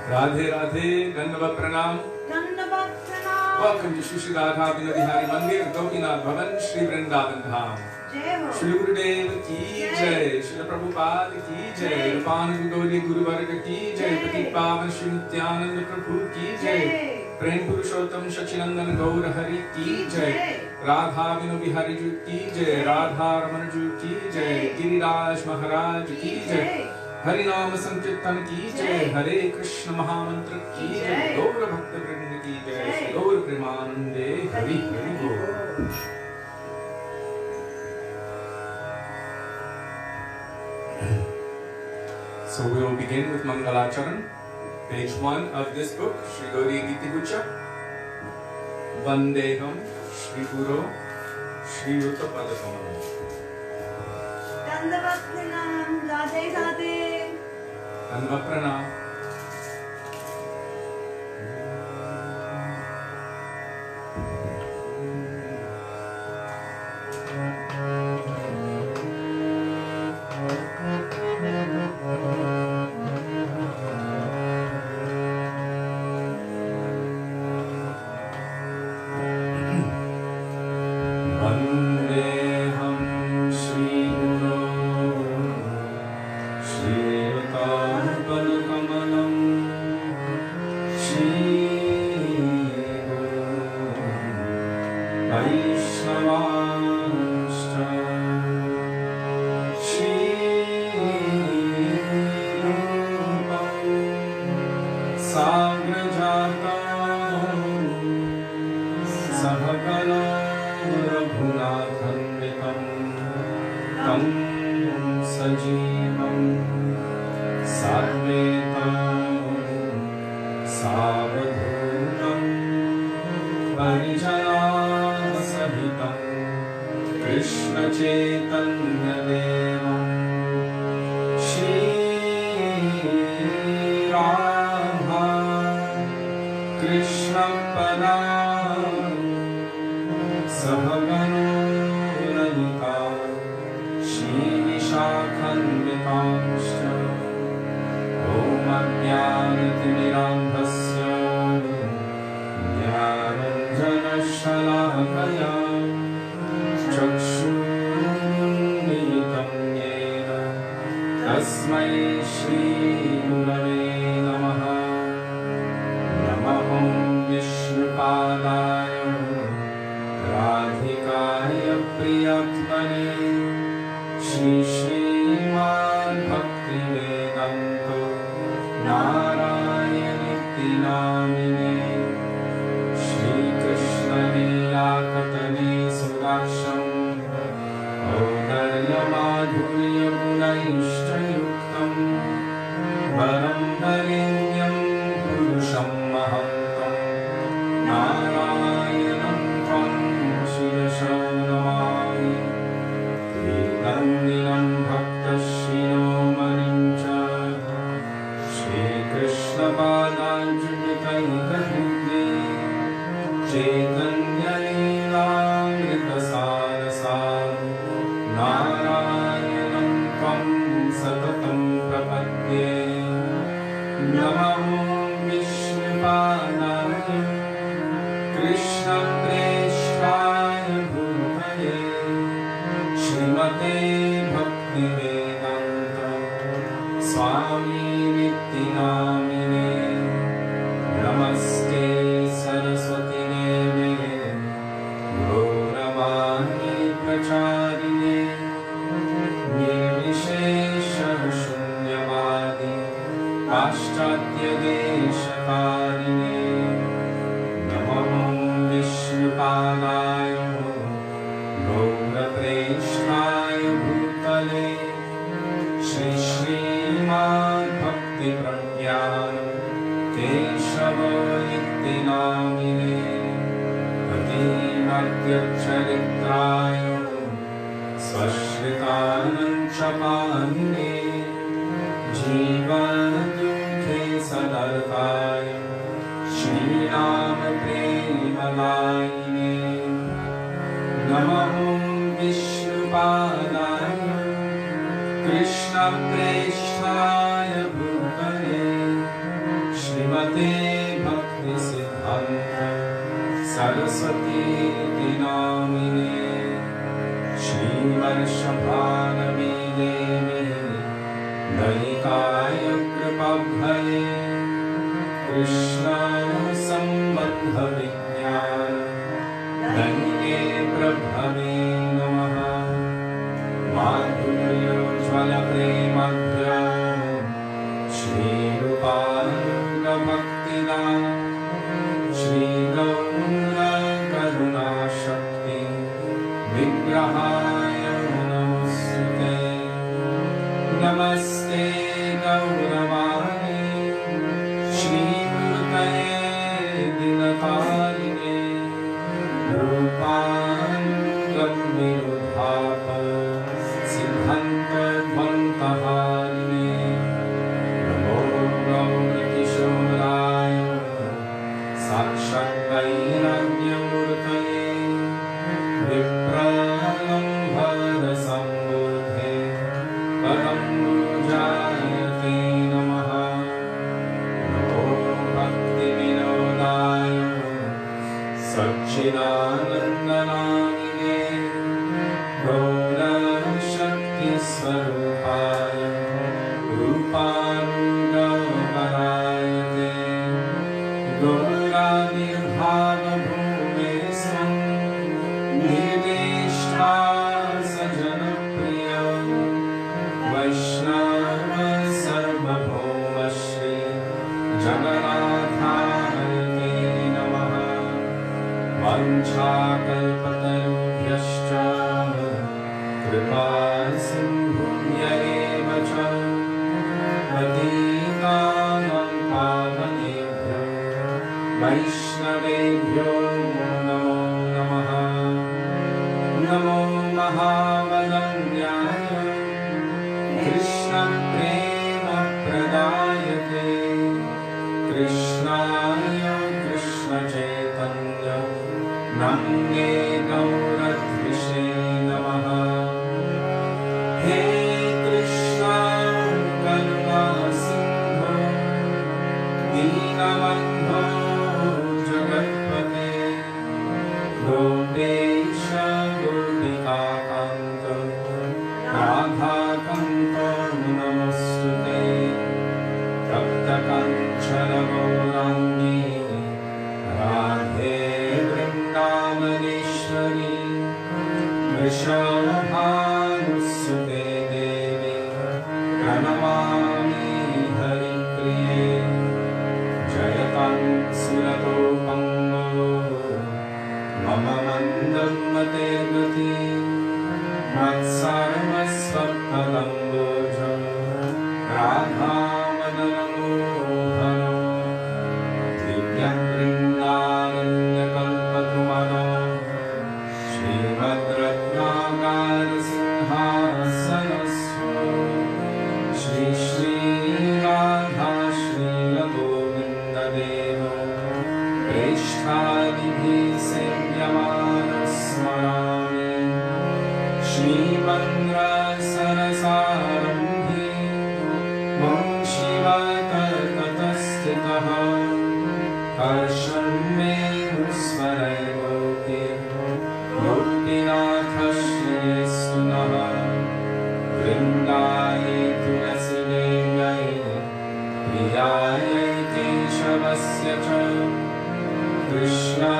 Radhe Radhe, Dandava Pranam. Welcome to Shri Radha Vinodihari Mandir, Gopinath Bhavan, Shri Vrindavan Dham. Srila Gurudev ki jai, Srila Prabhupada ki jai, Rupana Gugoli Guru Varga ki jai, Pati Pavan Shri Nityananda Prabhu ki jai, Prem Purushottam Shachinandan Gaur Hari ki jai, Radha Vinodihari Ju ki jai, Radha Ramana Ju ki jai, Giriraj Maharaj ki jai, Hari Nam Sankirtan ki jai, Hare Krishna Mahamantra ki jai, Gaur Bhakta Vrinda ki jai, Gaur Premanande Hari Hari Gaur. So we will begin with Mangalacharan, page 1 of this book, Shri Gauri Giti Gucha, Vandeham, Shri Guru, Shri Yuta Padakam. Dandavapranam, Radhe Radhe. Dandavapranam. Krishna Preshthaya Bhutale Shri Srimate Bhakti Siddhanta Saraswati Namine Shrivarshabhanavi Devi Daikaya Kripabhale Krishna Sambandha Vijnana Dhange Prabhave Namaha Madhurya Jvala Premadhya Shri Rupanga Bhaktida Shri Gaura Karuna Shakti Vigrahaya Namostute Namaste Gauravani Shri Murtaye Dinatarine Rupangam Virudhapa Siddhanta Dvantaharine Namo Gaura Kishoraya Sakshat Vairagya Murtaye Vipralambhara Sambodhe Padam Jayate Namaha Namo Bhakti Vinodaya Satchidanandanamine Gaura Shakti Swarupaya Rupanuga Varayate Gaura Nirbhava Bhume Svam Nideshta Sajana Priya Vaishnava Sarvabhauma Shri Jagannatharate Namaha Vanchakalpatarubhyascha Kripa Sindhubhya eva cha Patitanam pavanebhyo Vaishnavebhyo Namo Namaha Namo Mahavadanyaya Krishna Prema Pradayate Krishnaya Krishna Chaitanya Namne Gauradhishe Namaha He Krishna Karuna Sindhu Dinabandho Jagatpate Gopesha Gopika Kanto Radha Kanto Namostute Tapta Kanchana Gaurangi Radhe Vrindavaneshwari Vrishabhanusute Devi Pranamami Haripriye Jayatam Surato Pango Mama Mandam Mate Gati Matsarvasvapalamboja Radha Madanamohana Divyam Vrindaranya Kalpatumana Srimad Ratnakara Sinhasanasva Shri Shri Radha Shrila Govinda Deva Preshtadibhi Sevyamana Smarami Shrimandra Sarasarambhi Mam Shiva Kartatastitaha Karsham Me Usvarai Gopi Gopinath Shri Sunaha Vrindaye Tulasi Devaye Priyaye Keshavasya Cha Krishna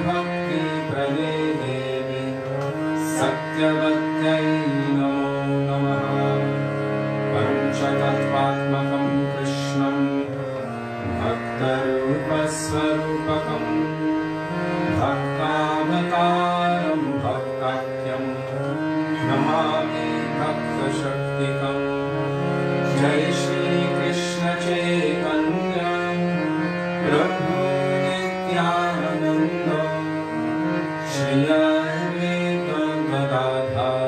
Bhakti Prade Devi Satyavatyai Namo Namaha Panchatattvatmakam Krishnam Bhaktarupasvarupakam Bhakavataram Bhaktakyam Namami Bhaktashaktikam Jai Shri Krishna Chaitanya Prabhu Nityananda Shri Advaita Gadadhara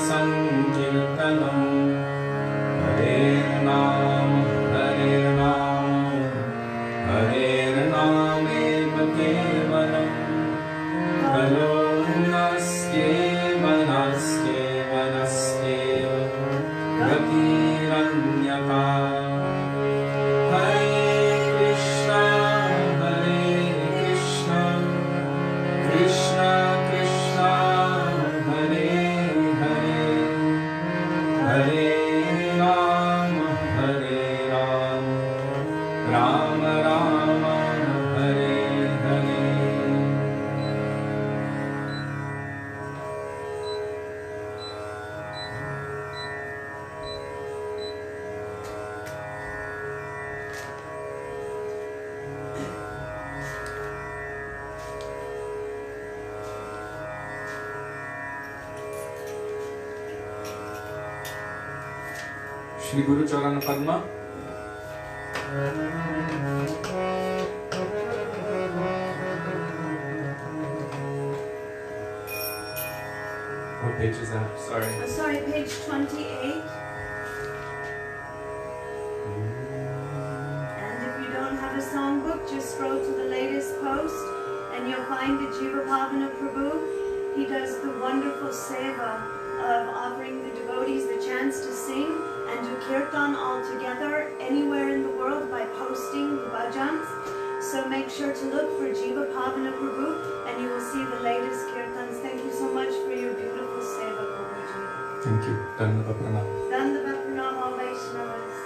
sankirtanam Harer Nam Harer Nam eva kevalam Kalo nastyeva gatiranyaka Hare Krishna Krishna Krishna Hare Hare Hare Ram Ram Rama Hare Hare Shri Guru Charana Padma. What page is that? Sorry. Sorry, page 28. And if you don't have a songbook, just scroll to the latest post and you'll find the Jiva Bhavana Prabhu. He does the wonderful seva of offering the devotees the chance to sing and do kirtan all together anywhere in the world by posting the bhajans. So make sure to look for Jiva Bhavana Prabhu and you will see the latest kirtans. Thank you so much for your beautiful seva, Prabhuji. Thank you. Dandava Pranam. Dandava Pranam, all Vaishnavas.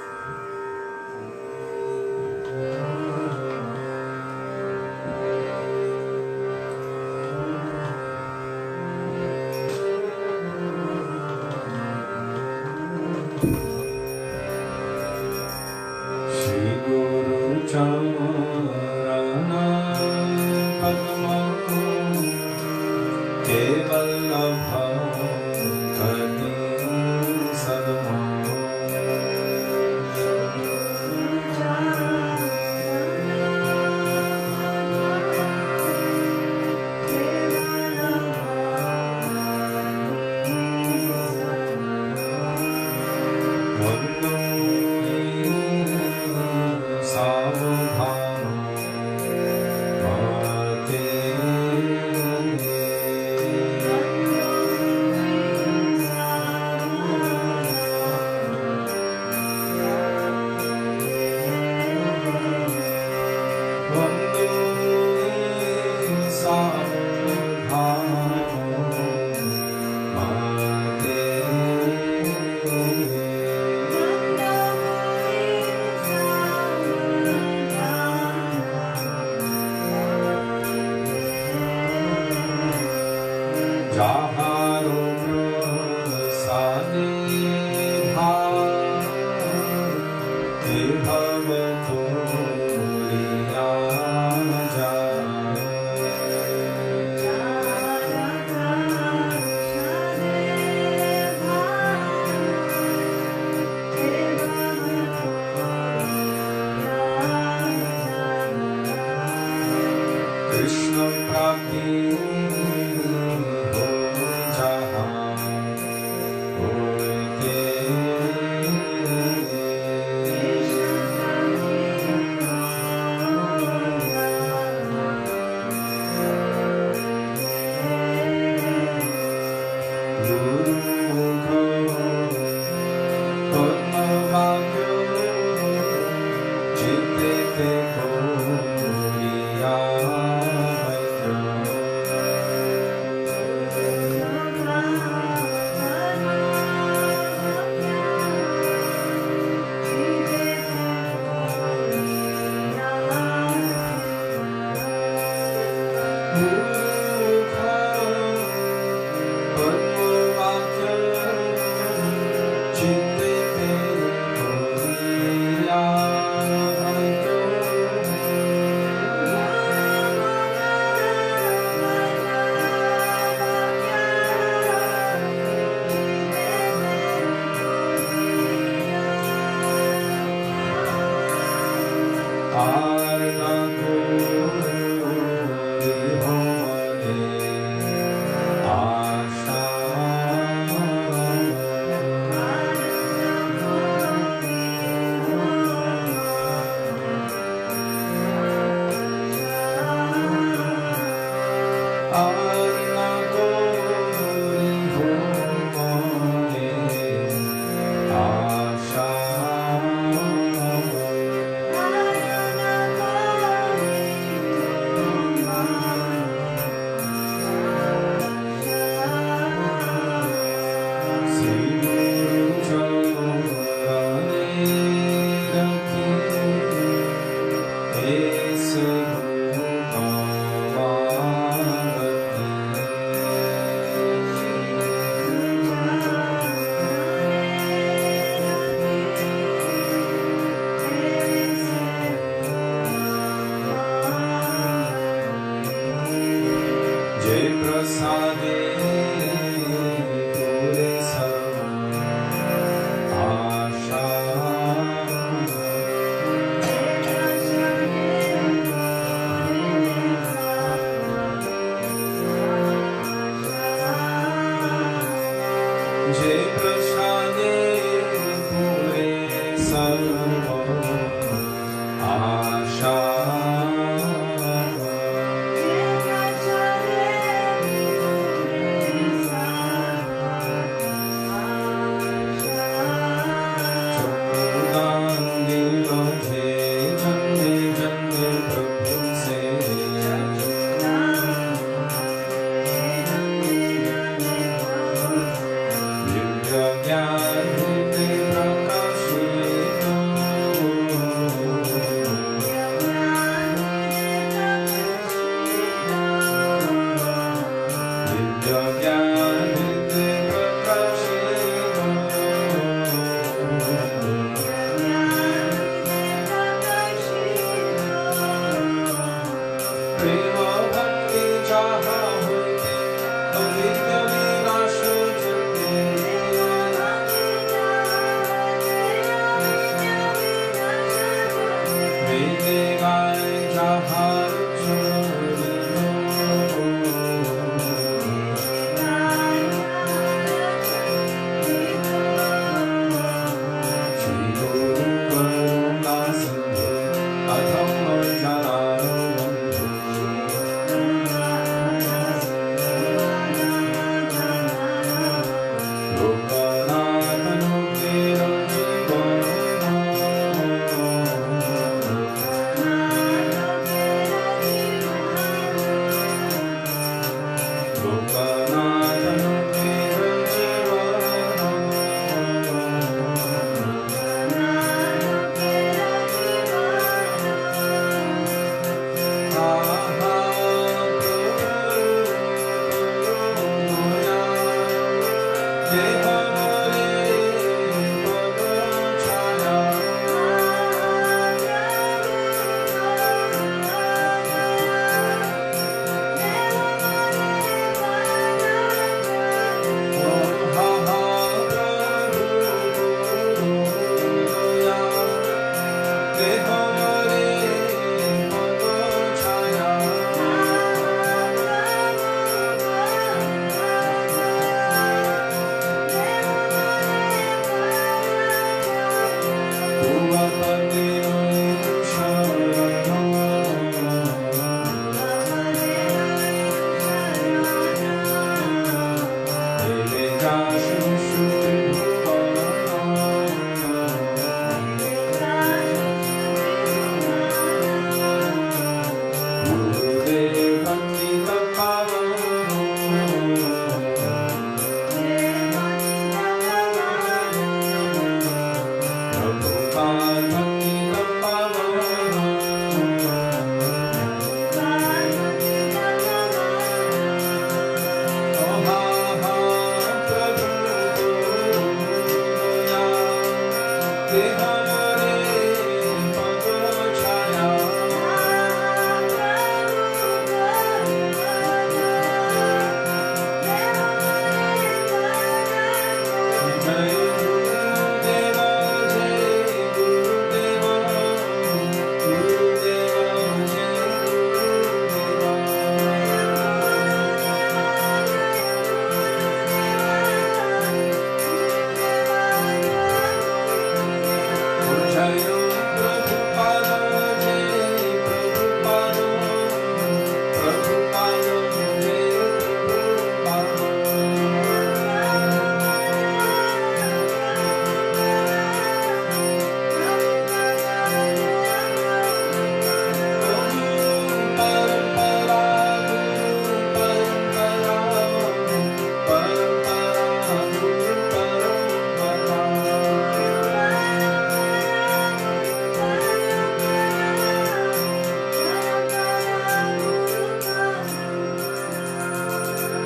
Vaishnava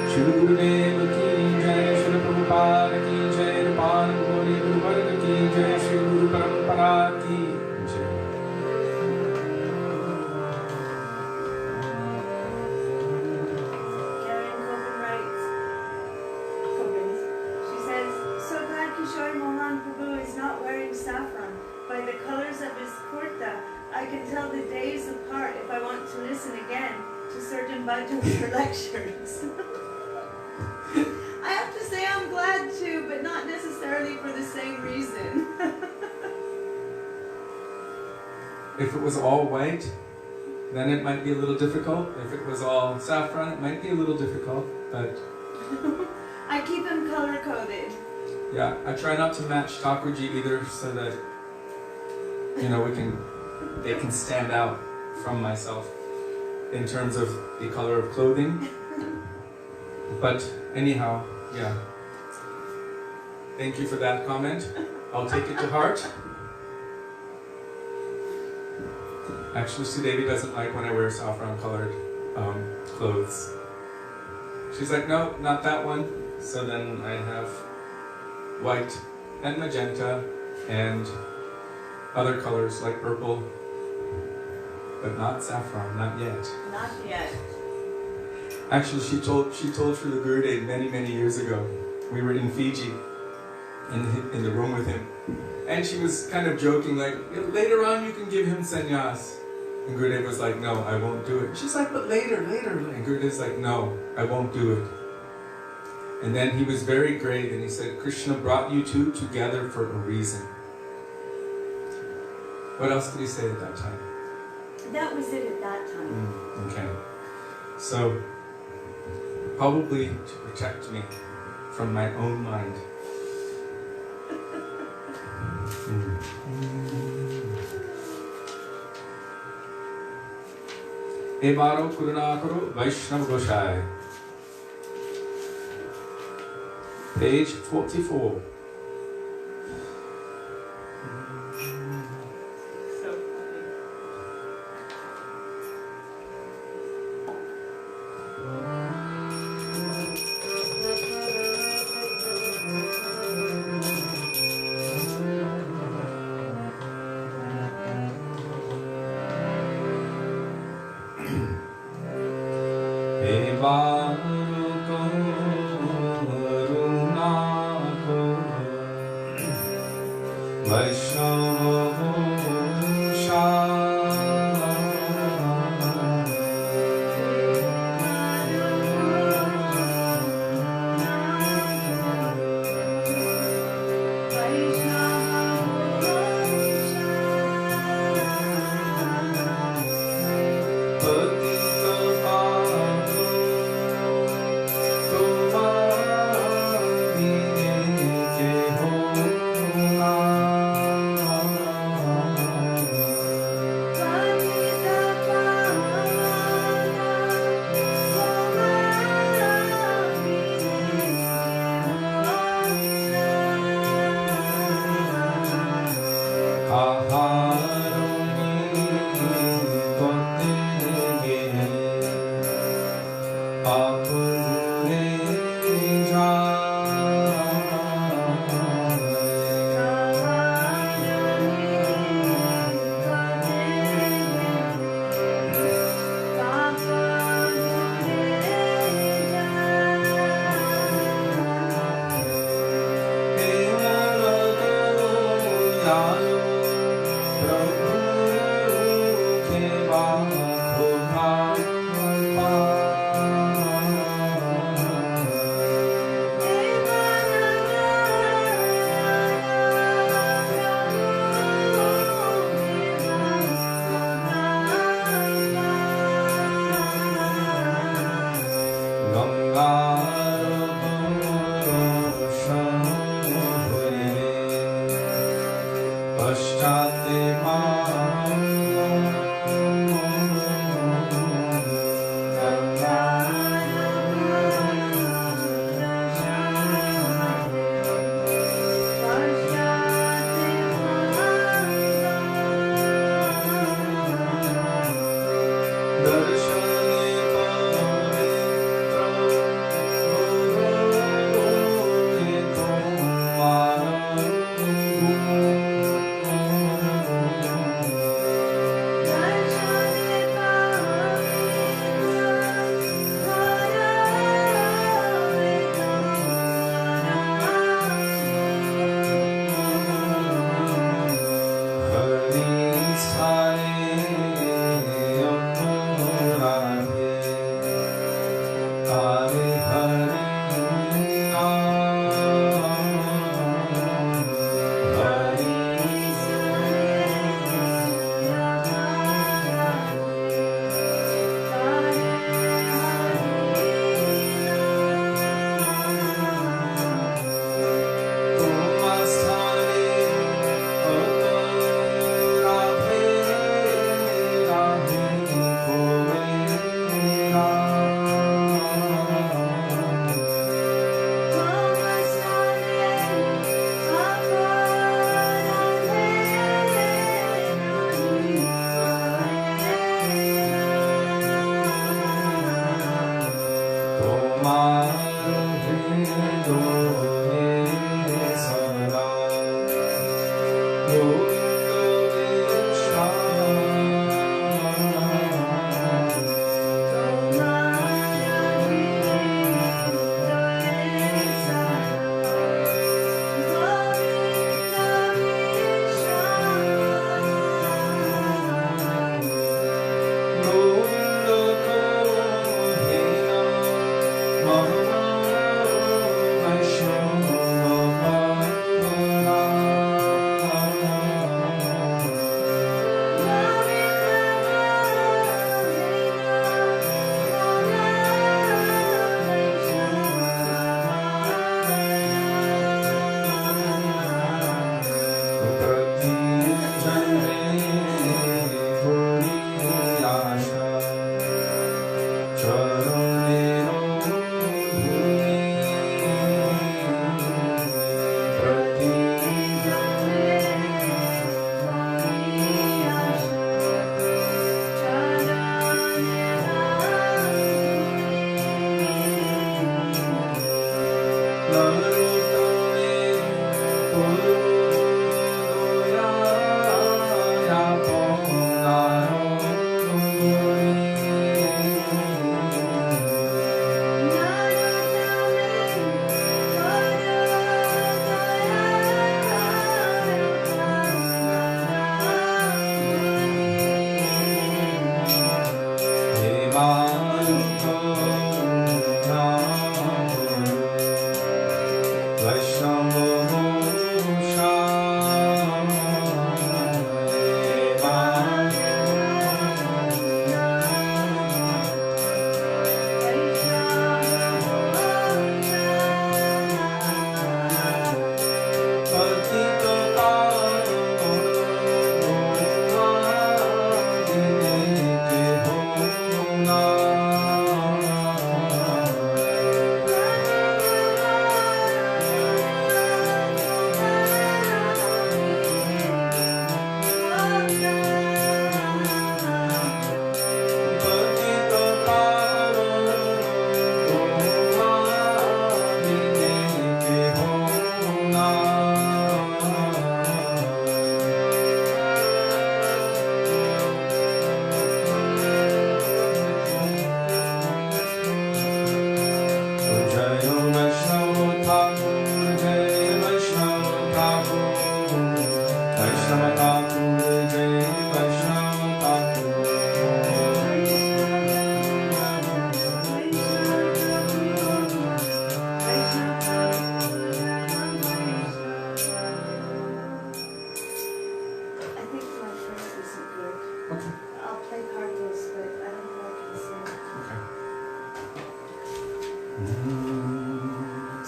Srila Gurudev ki jai, Srila Prabhupada ki jai, Rupan Gauri Guru Varga ki jai, Shri Guru Parampara ki jai. Karen Copen writes, she says, so glad Kishori Mohan Prabhu is not wearing saffron. By the colors of his kurta, I can tell the days apart if I want to listen again to certain bhajans or lectures. I have to say I'm glad too, but not necessarily for the same reason. If it was all white, then it might be a little difficult. If it was all saffron, it might be a little difficult, but... I keep them color-coded. Yeah, I try not to match Thakurji either, so that, you know, they can stand out from myself in terms of the color of clothing. But anyhow, yeah. Thank you for that comment. I'll take it to heart. Actually, Sudevi doesn't like when I wear saffron-colored clothes. She's like, no, not that one. So then I have white and magenta and other colors like purple, but not saffron, not yet. Not yet. Actually, she told Srila Gurudev many years ago. We were in Fiji, in the room with him, and she was kind of joking, like, later on you can give him sannyas. And Gurudev was like, no, I won't do it. She's like, but later. And Gurudev's like, no, I won't do it. And then he was very grave and he said, Krishna brought you two together for a reason. What else did he say at that time? That was it at that time. Okay. So, probably to protect me from my own mind. Ebaro Kurunakuru Vaishnava Goshai. Page 44.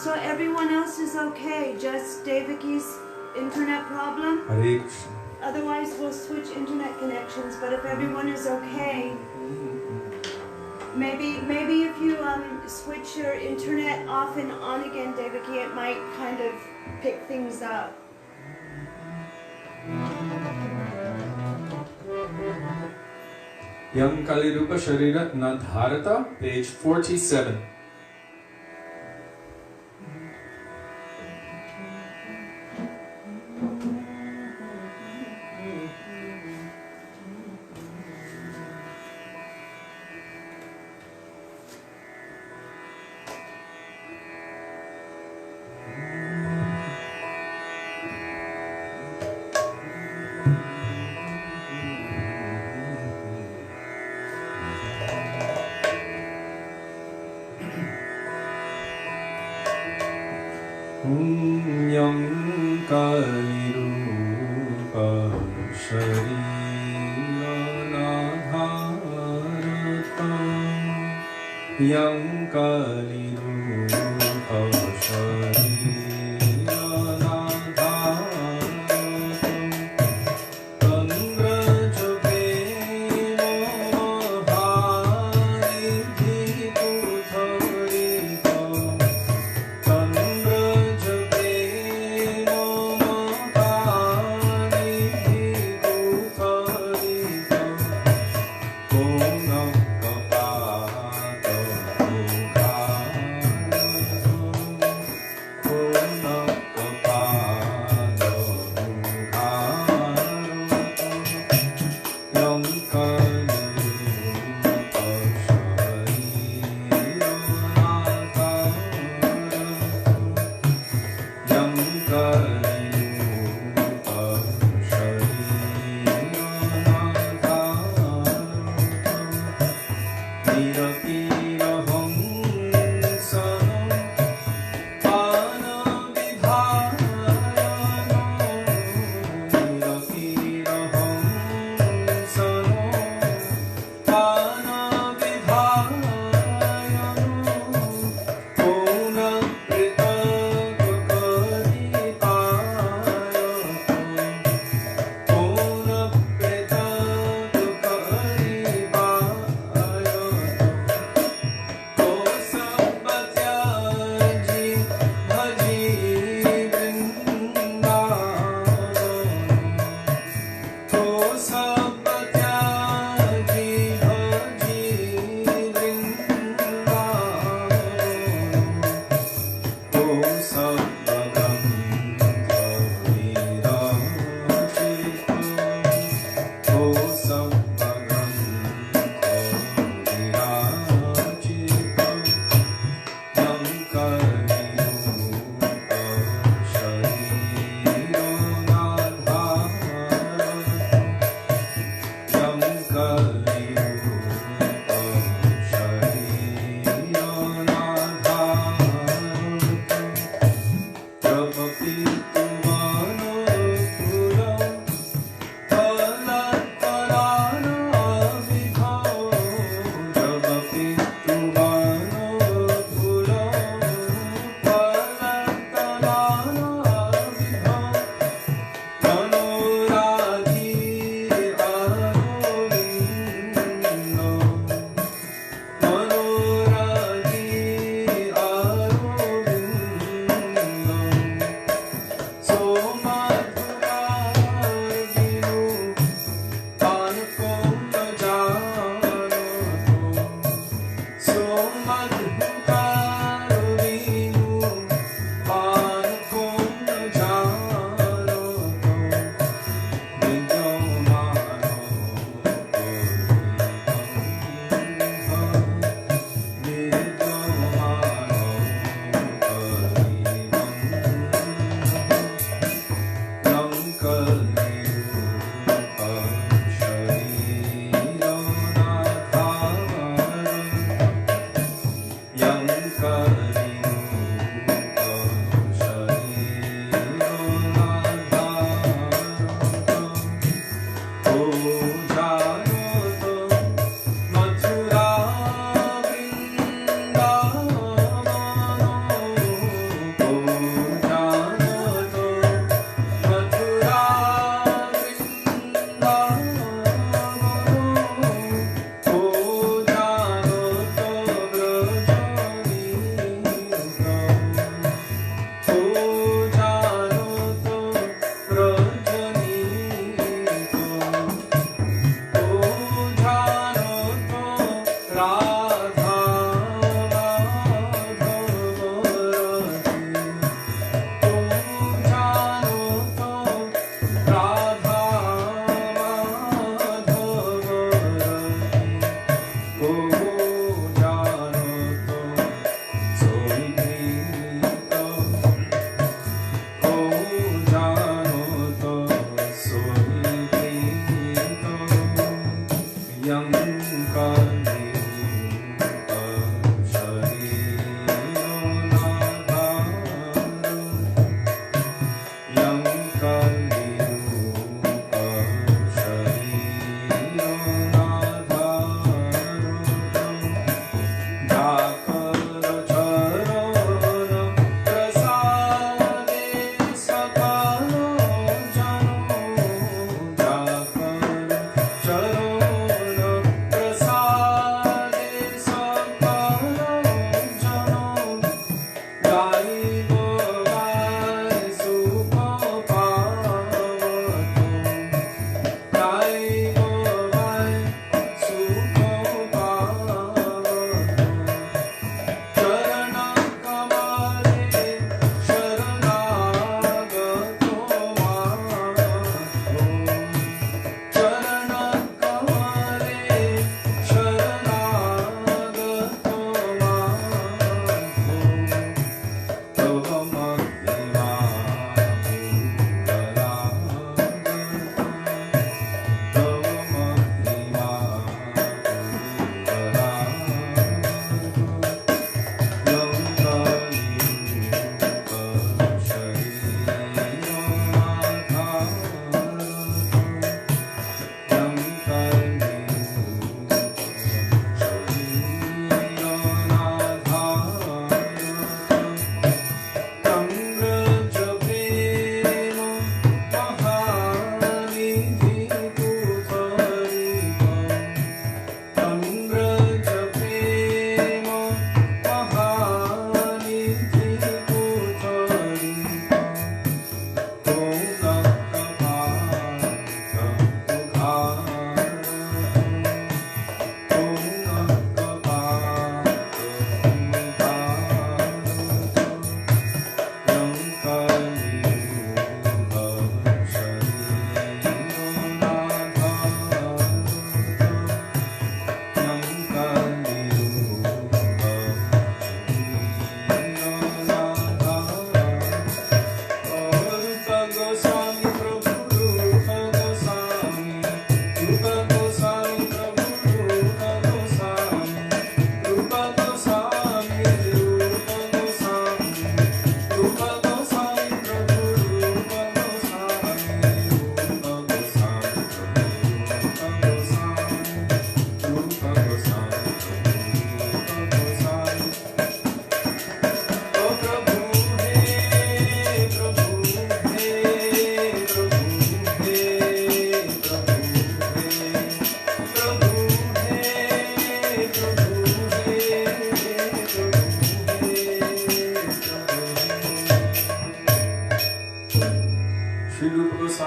So everyone else is okay, just Devaki's internet problem? Hare Krishna. Otherwise we'll switch internet connections, but if everyone is okay, maybe if you switch your internet off and on again, Devaki, it might kind of pick things up. Yam Kalirupa Sharira Nadharata, page 47.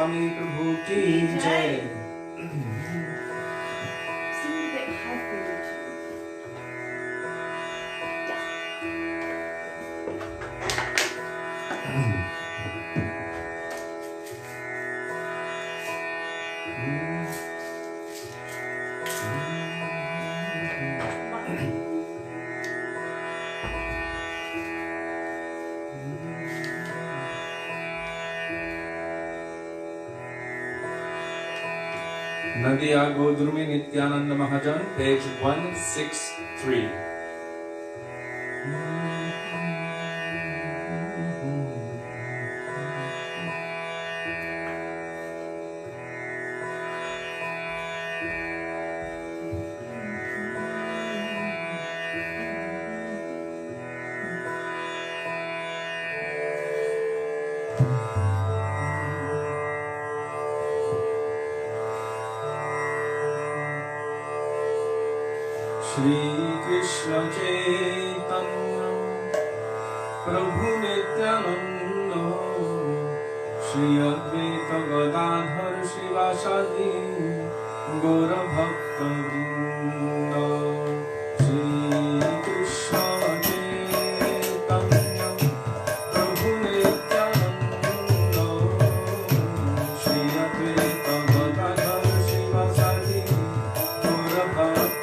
Goswami Prabhu ki jai. Sing a bit happy. Nadiya Godrumi Nityananda Mahajan, page 163. Shri Krishna Chaitanya Prabhu Nityananda Shri Advaita Gadadhar Shivasadi Gaura Bhakta Vrinda Shri Krishna Chaitanya Prabhu Nityananda Shri Advaita Gadadhar Shivasadi Gaura Bhakta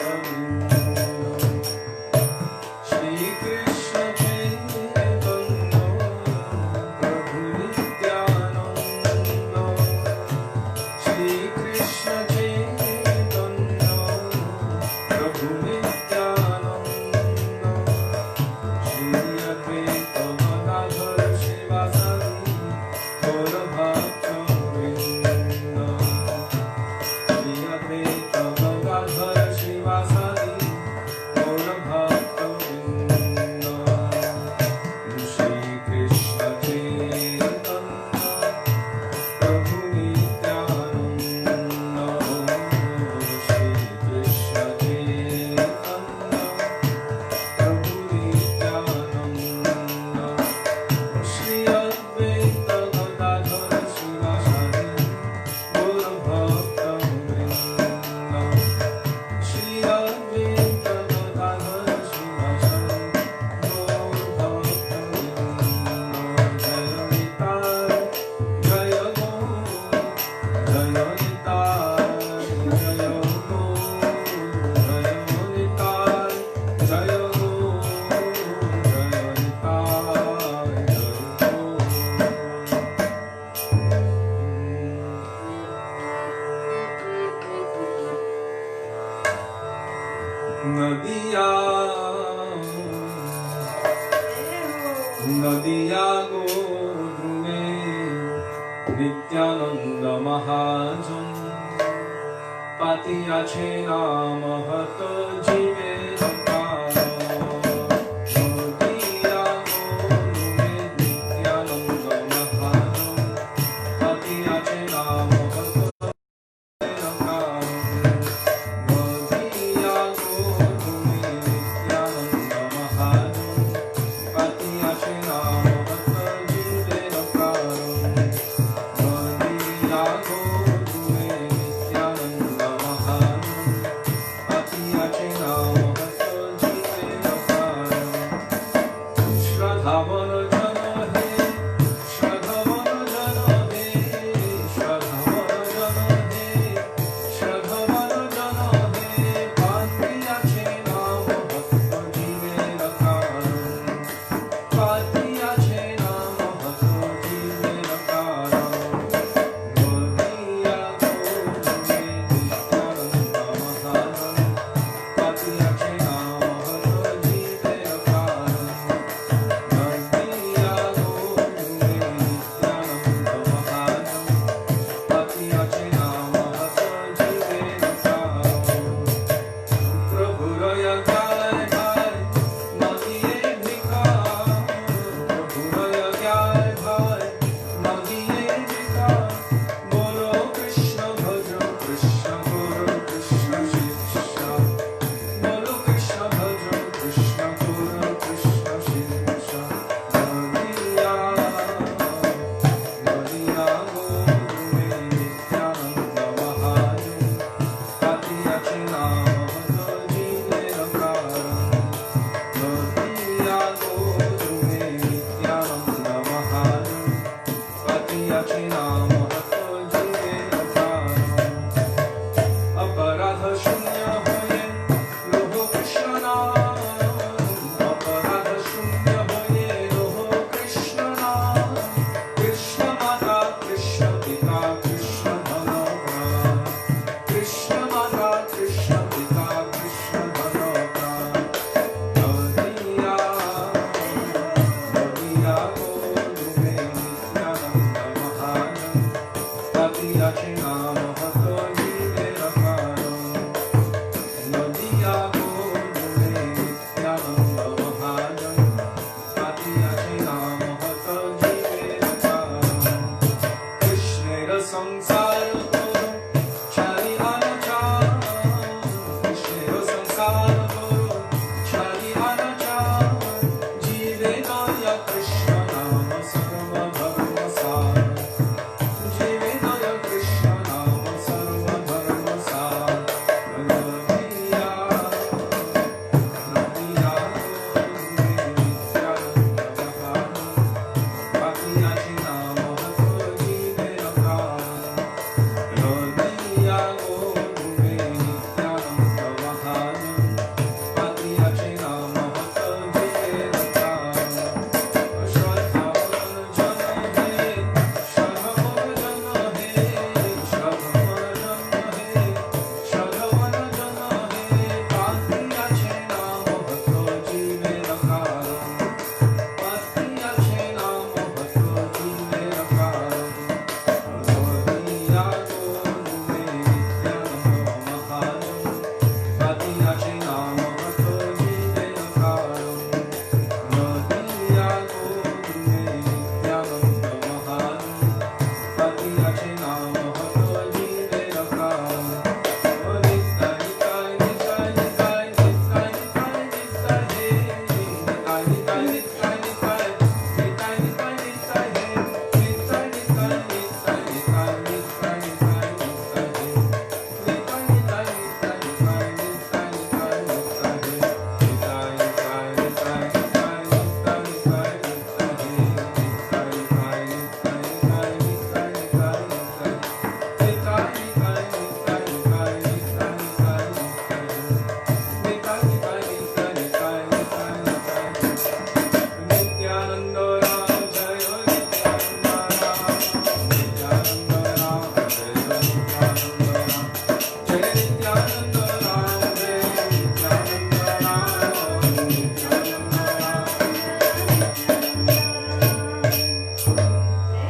Nadiya Godrume Nityananda Mahajan Pati Ache Naam Hat Jive Zakara Nadiya Godrume Nityananda Mahajan Pati Ache Naam Hat Now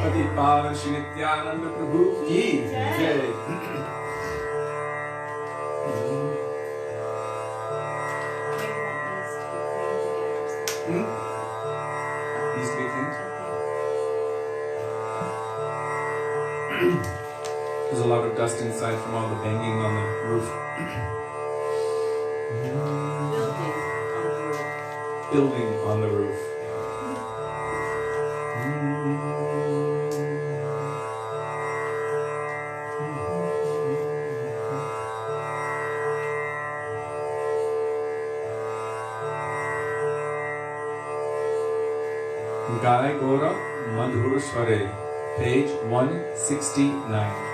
पति पावन श्री नित्यानंद प्रभु की जय। These three things. There's a lot of dust inside from all the banging on the roof. Building on the roof. Gai Gora Madhur Sware, page 169.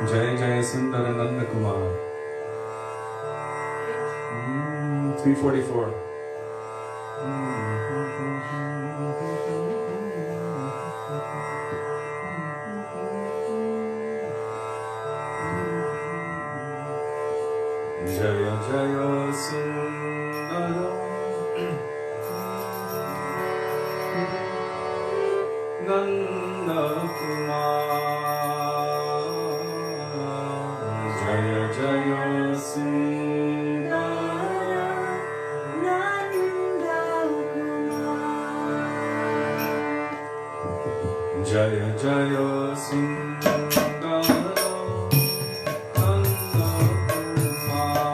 Jai Jai Sundara Nanda Kumar. 344. Jaya Jaya Sundara Nanda Kumar. Jaya Jaya Sundara Nanda Kumar. Jaya Jaya Sundara Nanda Kumar.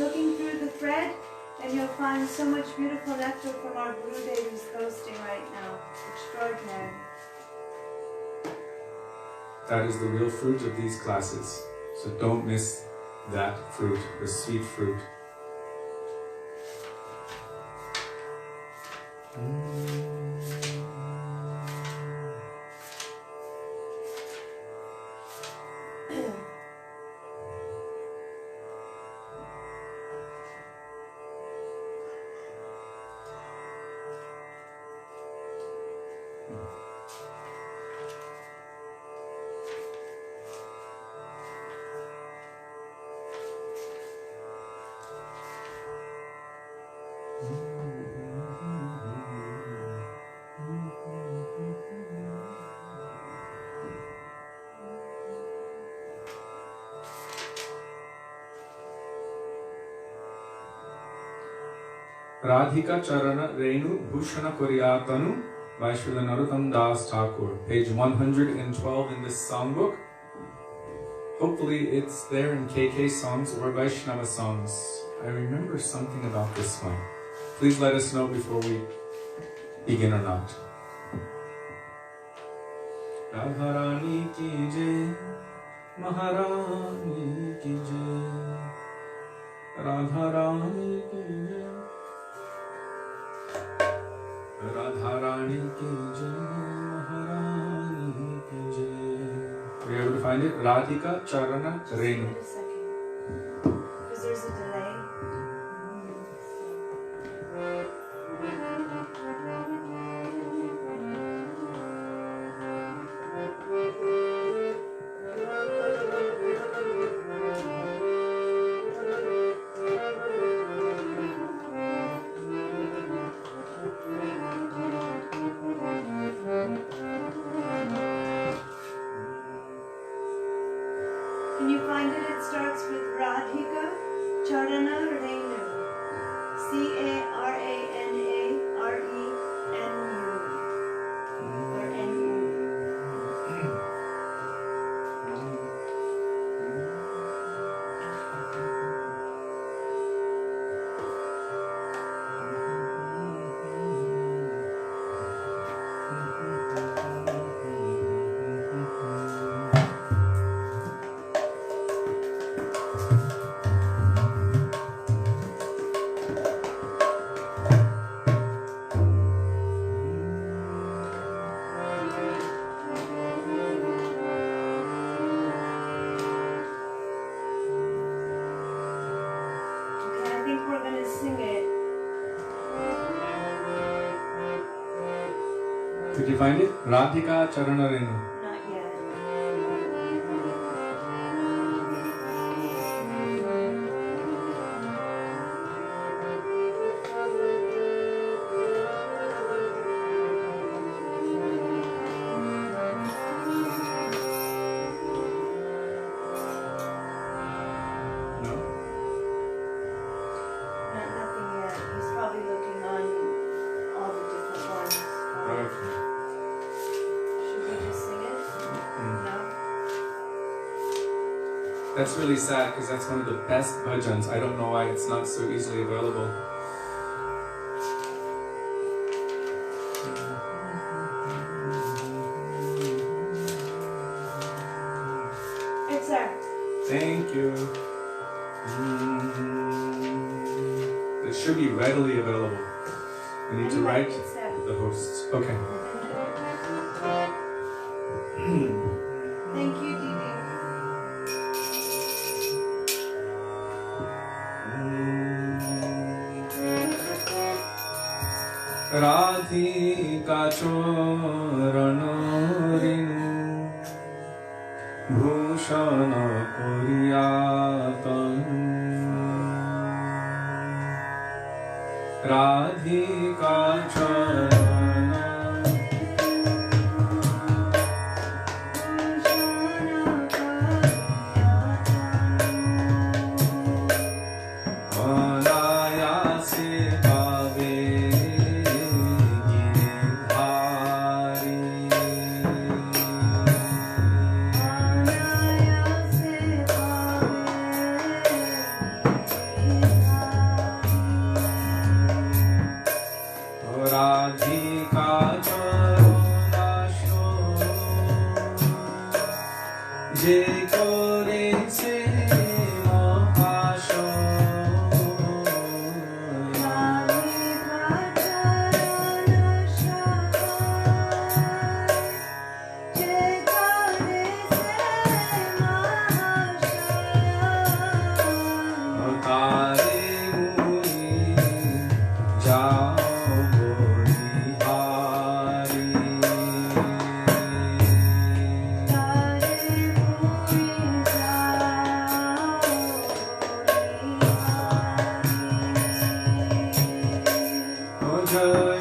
looking through the thread, and you'll find so much beautiful nectar from our Gurudev who's ghosting right now. Extraordinary. That is the real fruit of these classes. So don't miss that fruit, the sweet fruit. Radhika Charana Renu Bhushana Koryatanu by Srila Narottam Das Thakur, page 112 in this songbook. Hopefully it's there in KK songs or Vaisnava songs. I remember something about this one. Please let us know before we begin or not. Radharani ki jai, Maharani ki jai, Radharani ki jai. Radharani ki jai, Maharani ki jai. Are you able to find it? Radhika Charana Renu. Wait a second. Because there's a delay. Can you find it? It starts with Radhika Charana Renu. C-A-R-A-N-A-R-E-N-U. Or N-U. Okay, I think we're going to sing it. Did you find it? Radhika Charana Renu. Not yet. No? Nothing yet. He's probably looking on all the different ones. Okay. Should we just sing it? No? That's really sad because that's one of the best bhajans. I don't know why it's not so easily available. It's there. Thank you. It should be readily available. We need to Anyway, write it's there. the hosts. Okay. Thank you, Didi. Radhika Charana Renu Bhushana Koryatanu Radhika Charana Anayase Pave Giridhari Hare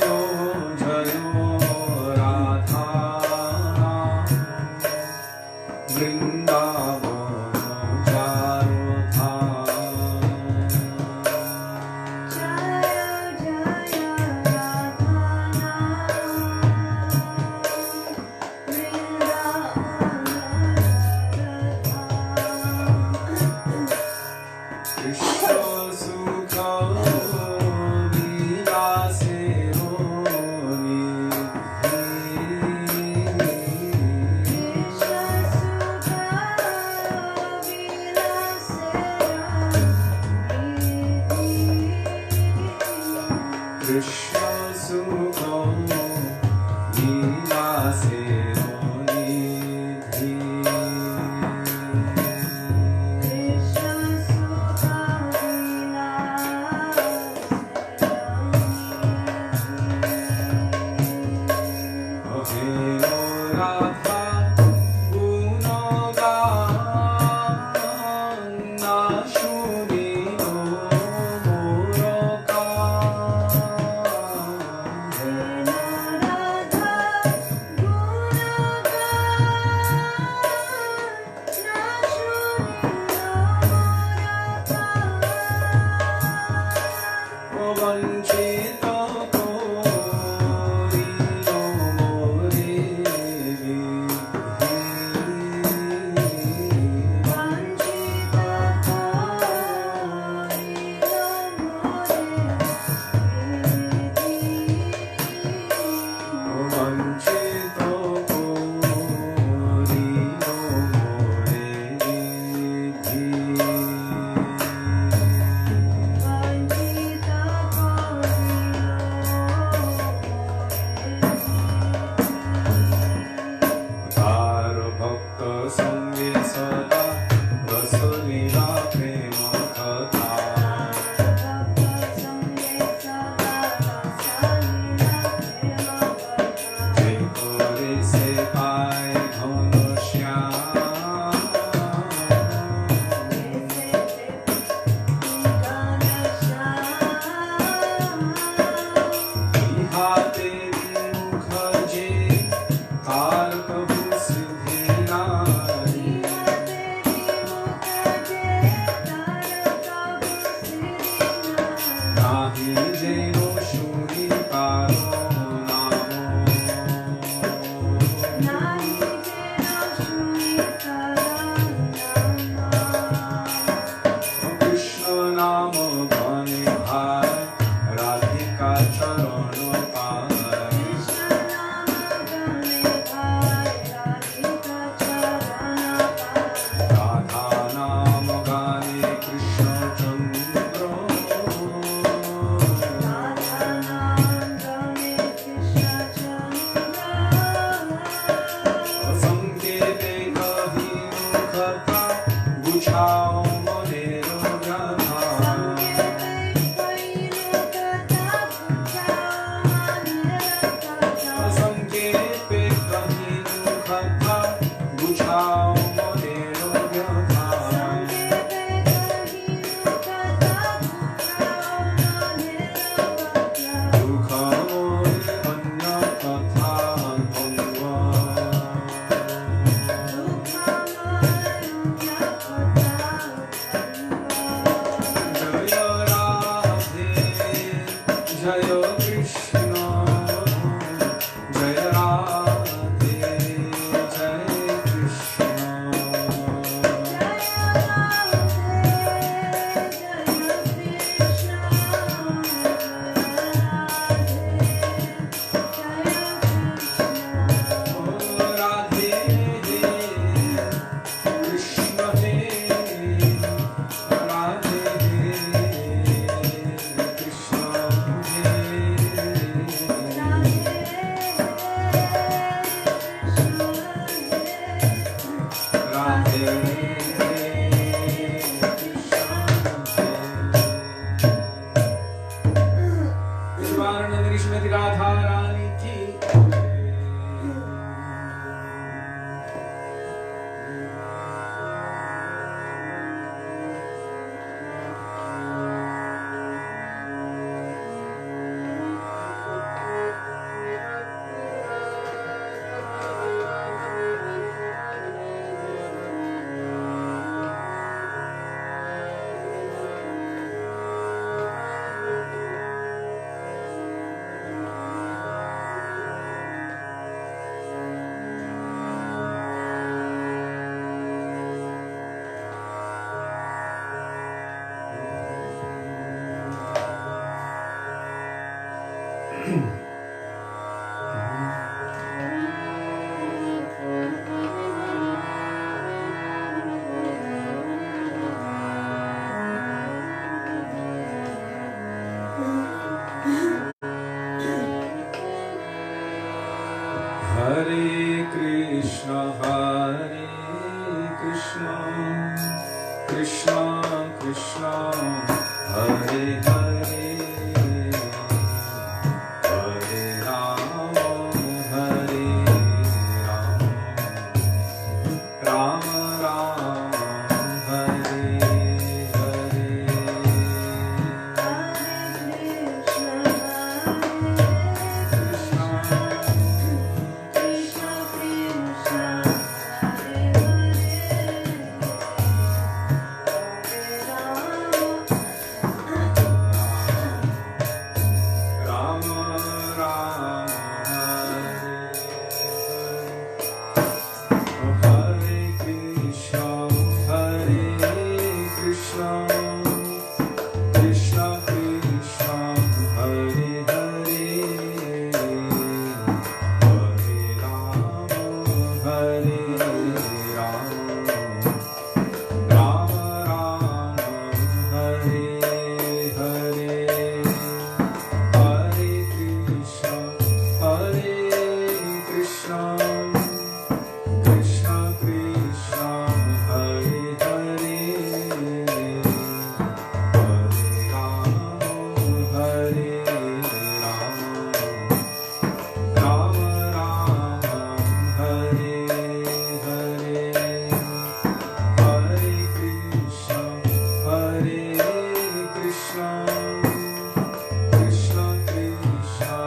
Krishna Krishna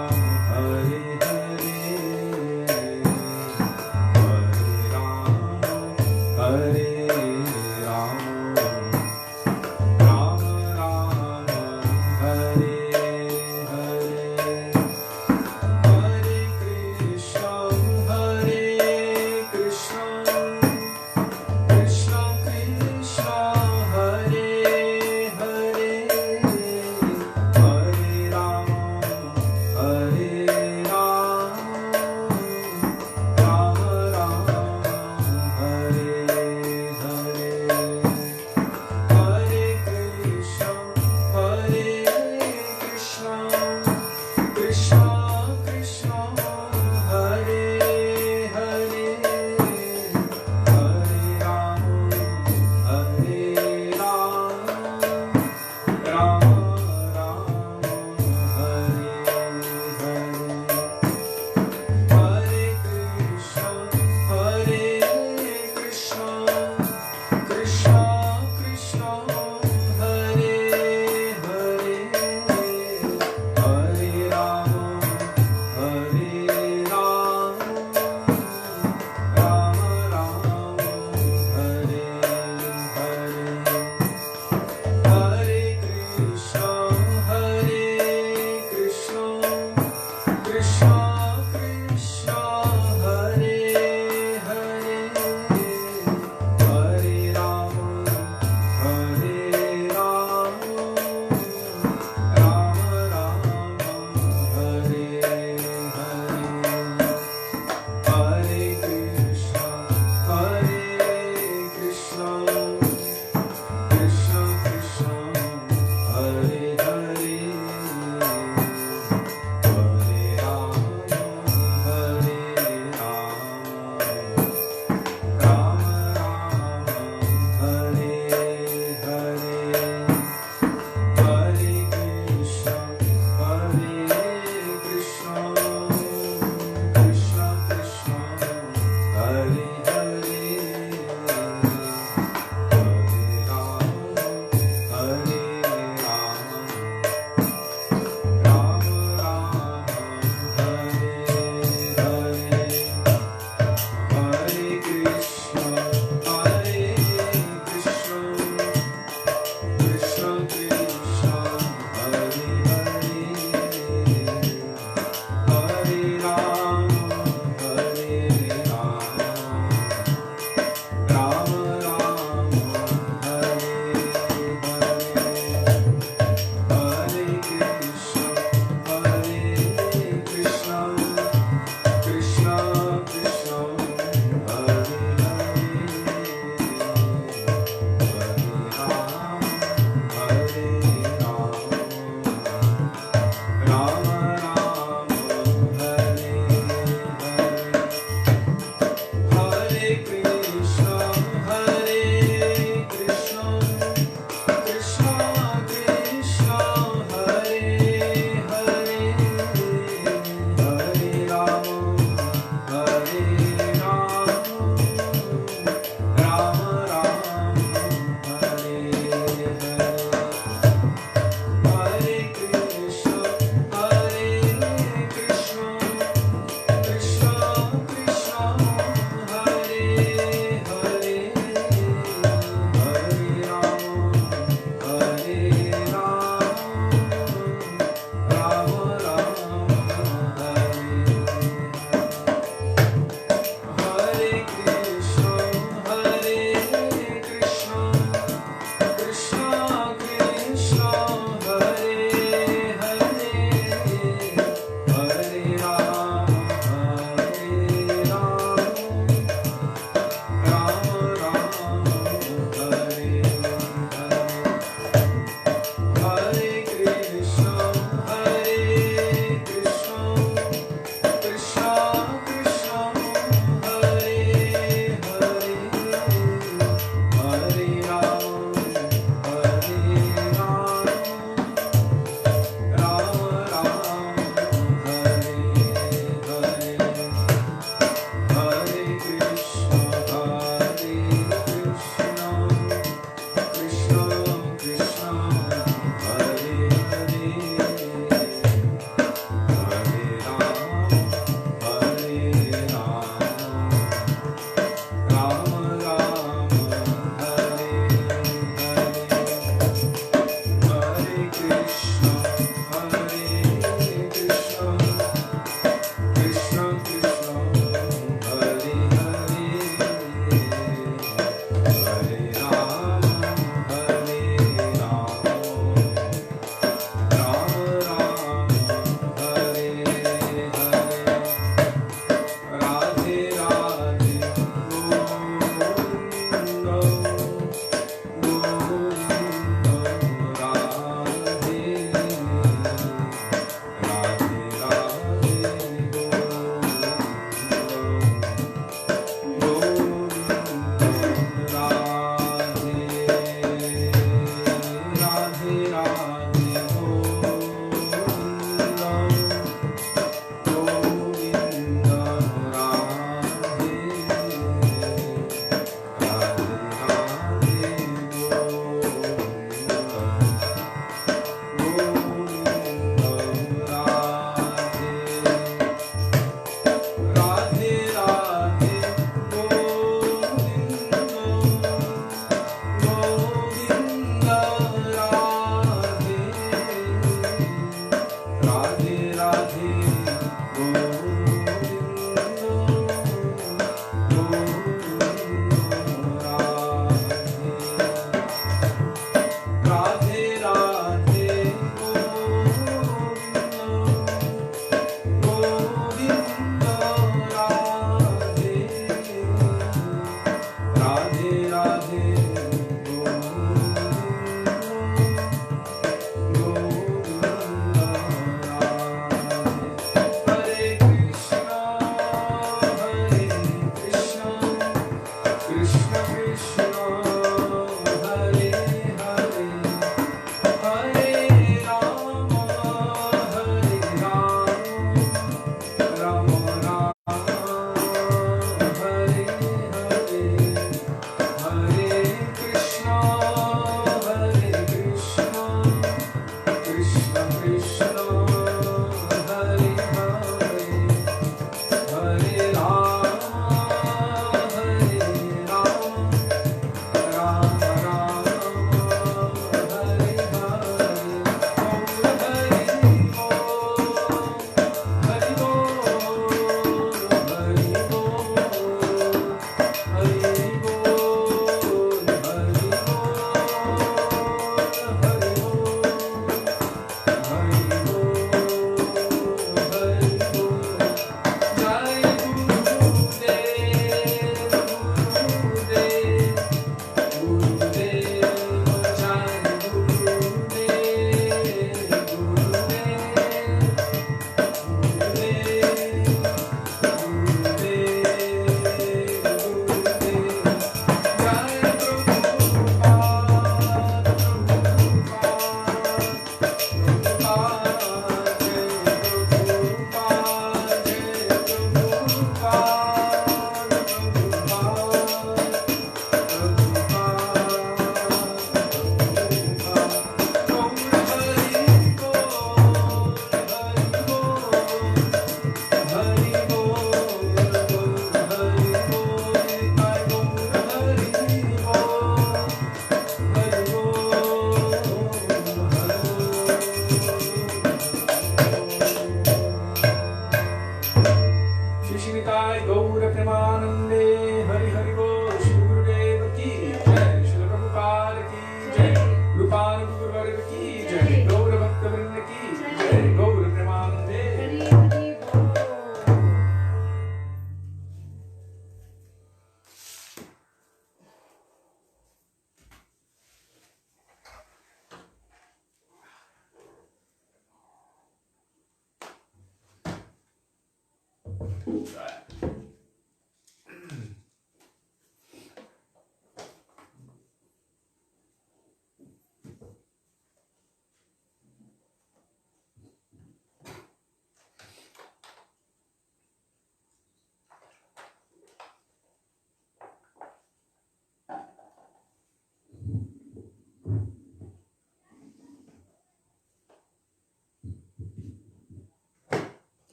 Hare Hare, Hare Rama Hare Rama, Rama Rama Hare Hare, Hare Krishna Hare Krishna, Krishna Krishna Hare Hare,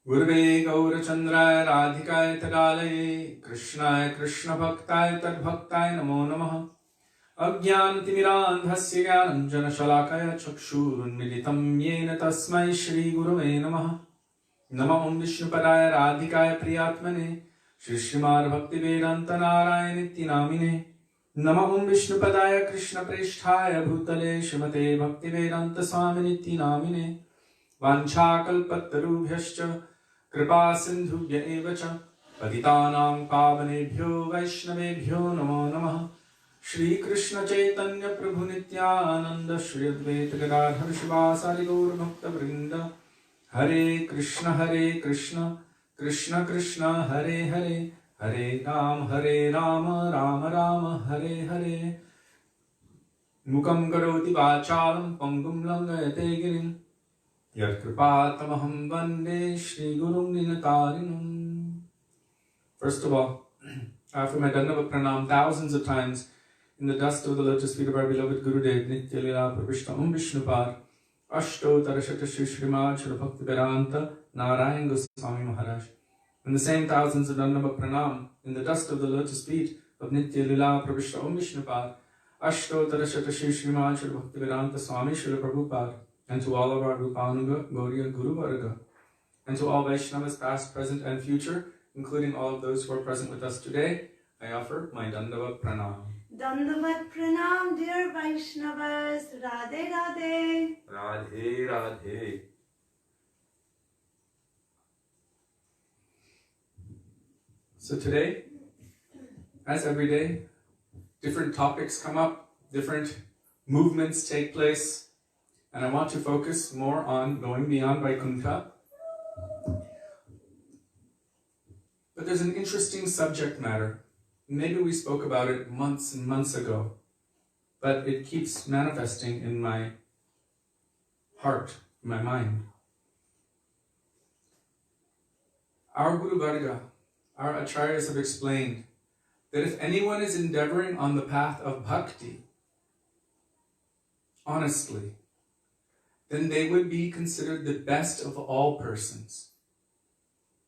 Gurve Gaurachandraya Radhikaya Tadalaye Krishnaya Krishna Bhaktaye Tadbhaktaye Namo Namaha Ajnanatimirandhasya Jnananjana Shalakaya Chakshurunmilitam Yena Tasmai Shri Guruve Namaha Namam Vishnupadaya Radhikaya Priyatmane Shri Srimad Bhaktivedanta Narayan Namine Namam Vishnupadaya Krishna Presthaya Bhutale Shrimate Bhaktivedanta Swaminiti Namine Vanchakalpatarubhyascha Kripa Sindhubhya evacha Patitanam Pavanebhyo Vaishnavebhyo Namo Namaha Shri Krishna Chaitanya Prabhu Nityananda Shri Advaita Gadadhar Shivasari Gaur Bhakta Vrinda Hare Krishna Krishna Krishna Hare Hare Hare Rama Rama Rama Hare Hare Mukam Karoti Vachalam Pangum Langayate Girim Yat Kripatamaham Vande Shri Gurum Ninatarinam. First of all, after my Dandava Pranam thousands of times in the dust of the lotus feet of our beloved Gurudev, Nitya Lila Prabhishta Vishnupad, astottara Shri Srimad Srila Bhaktivedanta Narayan Goswami Maharaja. In the same thousands of Dandava Pranam in the dust of the lotus feet of Nitya Lila Prabhishta Vishnupad, astottara Shri Srimad Srila Bhaktivedanta Swami Srila Prabhupada, and to all of our Rupanuga, Gauriya, Guru Varga, and to all Vaishnavas past, present, and future, including all of those who are present with us today, I offer my Dandava Pranam. Dandavat Pranam, dear Vaishnavas, Radhe Radhe. Radhe Radhe. So today, as every day, different topics come up, different movements take place, and I want to focus more on going beyond Vaikuntha. But there's an interesting subject matter. Maybe we spoke about it months and months ago, but it keeps manifesting in my heart, in my mind. Our Guru Varga, our Acharyas have explained that if anyone is endeavoring on the path of bhakti, honestly, then they would be considered the best of all persons.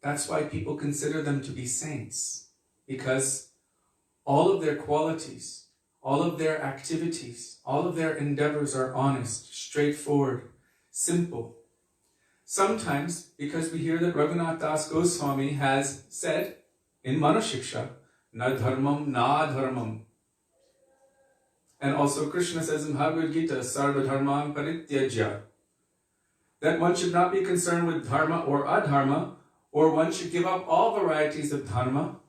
That's why people consider them to be saints, because all of their qualities, all of their activities, all of their endeavors are honest, straightforward, simple. Sometimes, because we hear that Raghunath Das Goswami has said in Manushiksha, na dharmam na dharmam. And also Krishna says in Bhagavad Gita, sarva dharman parityajya, that one should not be concerned with dharma or adharma, or one should give up all varieties of dharma,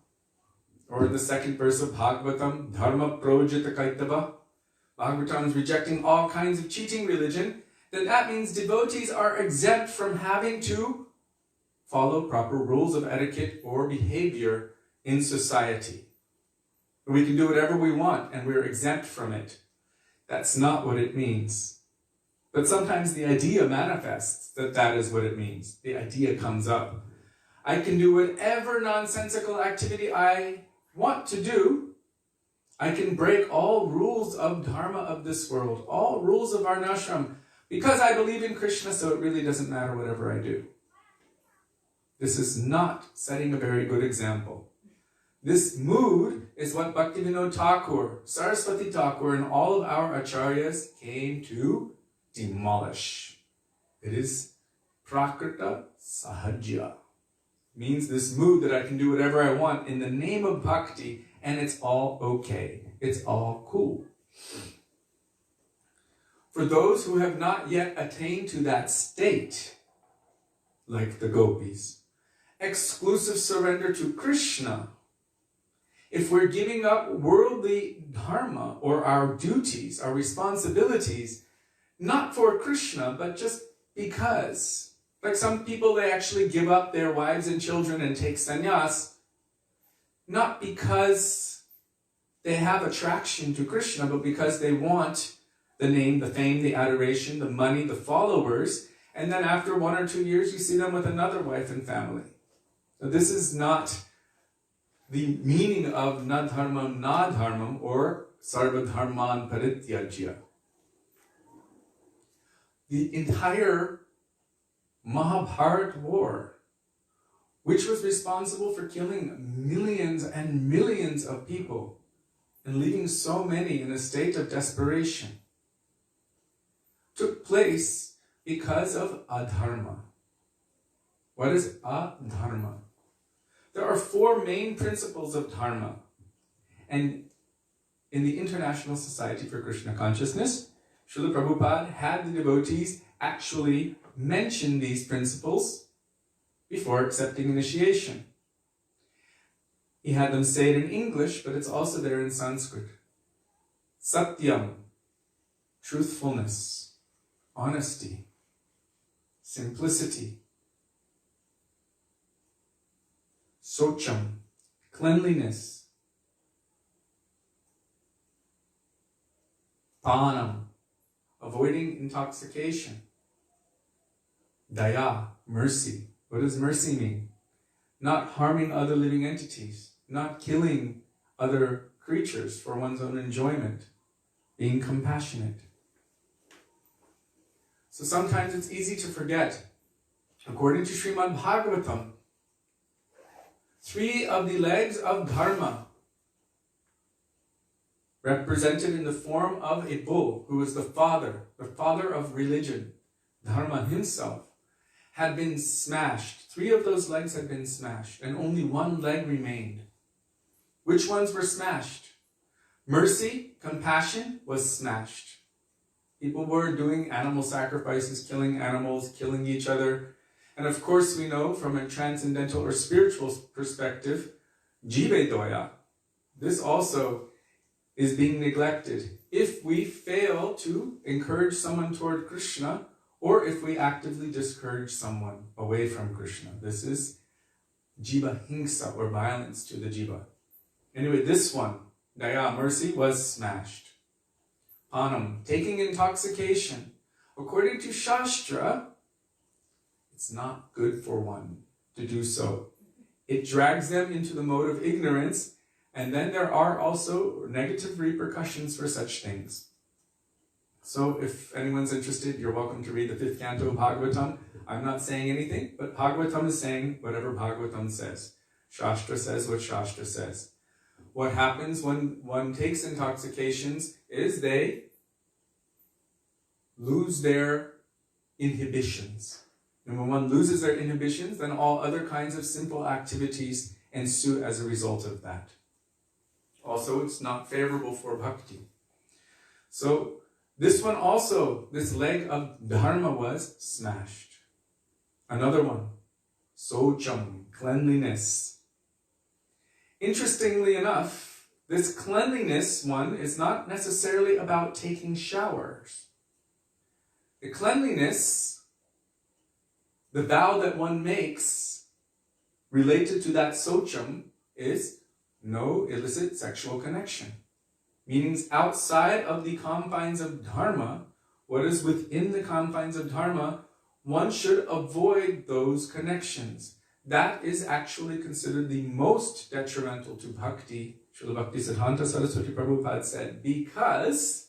or in the second verse of Bhagavatam, dharma projita kaitava, Bhagavatam is rejecting all kinds of cheating religion, that means devotees are exempt from having to follow proper rules of etiquette or behavior in society. We can do whatever we want and we're exempt from it. That's not what it means. But sometimes the idea manifests that that is what it means. The idea comes up. I can do whatever nonsensical activity I want to do. I can break all rules of dharma of this world, all rules of varnashram, because I believe in Krishna, so it really doesn't matter whatever I do. This is not setting a very good example. This mood is what Bhaktivinoda Thakur, Saraswati Thakur, and all of our acharyas came to demolish. It is prakrita sahajya. Means this mood that I can do whatever I want in the name of bhakti, and it's all okay. It's all cool. For those who have not yet attained to that state, like the gopis, exclusive surrender to Krishna, if we're giving up worldly dharma or our duties, our responsibilities, not for Krishna, but just because Like some people, they actually give up their wives and children and take sannyas, not because they have attraction to Krishna, but because they want the name, the fame, the adoration, the money, the followers, and then after 1 or 2 years, you see them with another wife and family. So this is not the meaning of na dharmam na dharmam or sarva dharman parityajya. The entire Mahabharata war, which was responsible for killing millions and millions of people and leaving so many in a state of desperation, took place because of adharma. What is adharma? There are 4 main principles of dharma. And in the International Society for Krishna Consciousness, Srila Prabhupada had the devotees actually mention these principles before accepting initiation. He had them say it in English, but it's also there in Sanskrit. Satyam, truthfulness, honesty, simplicity. Socham, cleanliness. Panam, avoiding intoxication. Daya, mercy. What does mercy mean? Not harming other living entities, not killing other creatures for one's own enjoyment, being compassionate. So sometimes it's easy to forget. According to Srimad Bhagavatam, 3 of the legs of dharma, represented in the form of a bull, who was the father of religion, Dharma himself, had been smashed. 3 of those legs had been smashed, and only 1 leg remained. Which ones were smashed? Mercy, compassion was smashed. People were doing animal sacrifices, killing animals, killing each other. And of course we know from a transcendental or spiritual perspective, jivedoya, this also is being neglected. If we fail to encourage someone toward Krishna, or if we actively discourage someone away from Krishna, this is jiva hingsa, or violence to the jiva. Anyway, this one, daya, mercy, was smashed. Panam, taking intoxication. According to Shastra, it's not good for one to do so. It drags them into the mode of ignorance, and then there are also negative repercussions for such things. So if anyone's interested, you're welcome to read the 5th canto of Bhagavatam. I'm not saying anything, but Bhagavatam is saying whatever Bhagavatam says. Shastra says what Shastra says. What happens when one takes intoxications is they lose their inhibitions. And when one loses their inhibitions, then all other kinds of simple activities ensue as a result of that. Also, it's not favorable for bhakti. So, this one also, this leg of dharma was smashed. Another one, socham, cleanliness. Interestingly enough, this cleanliness one is not necessarily about taking showers. The cleanliness, the vow that one makes related to that socham is no illicit sexual connection. Meaning outside of the confines of dharma, what is within the confines of dharma, one should avoid those connections. That is actually considered the most detrimental to bhakti, Srila Bhaktisiddhanta Saraswati Prabhupada said, because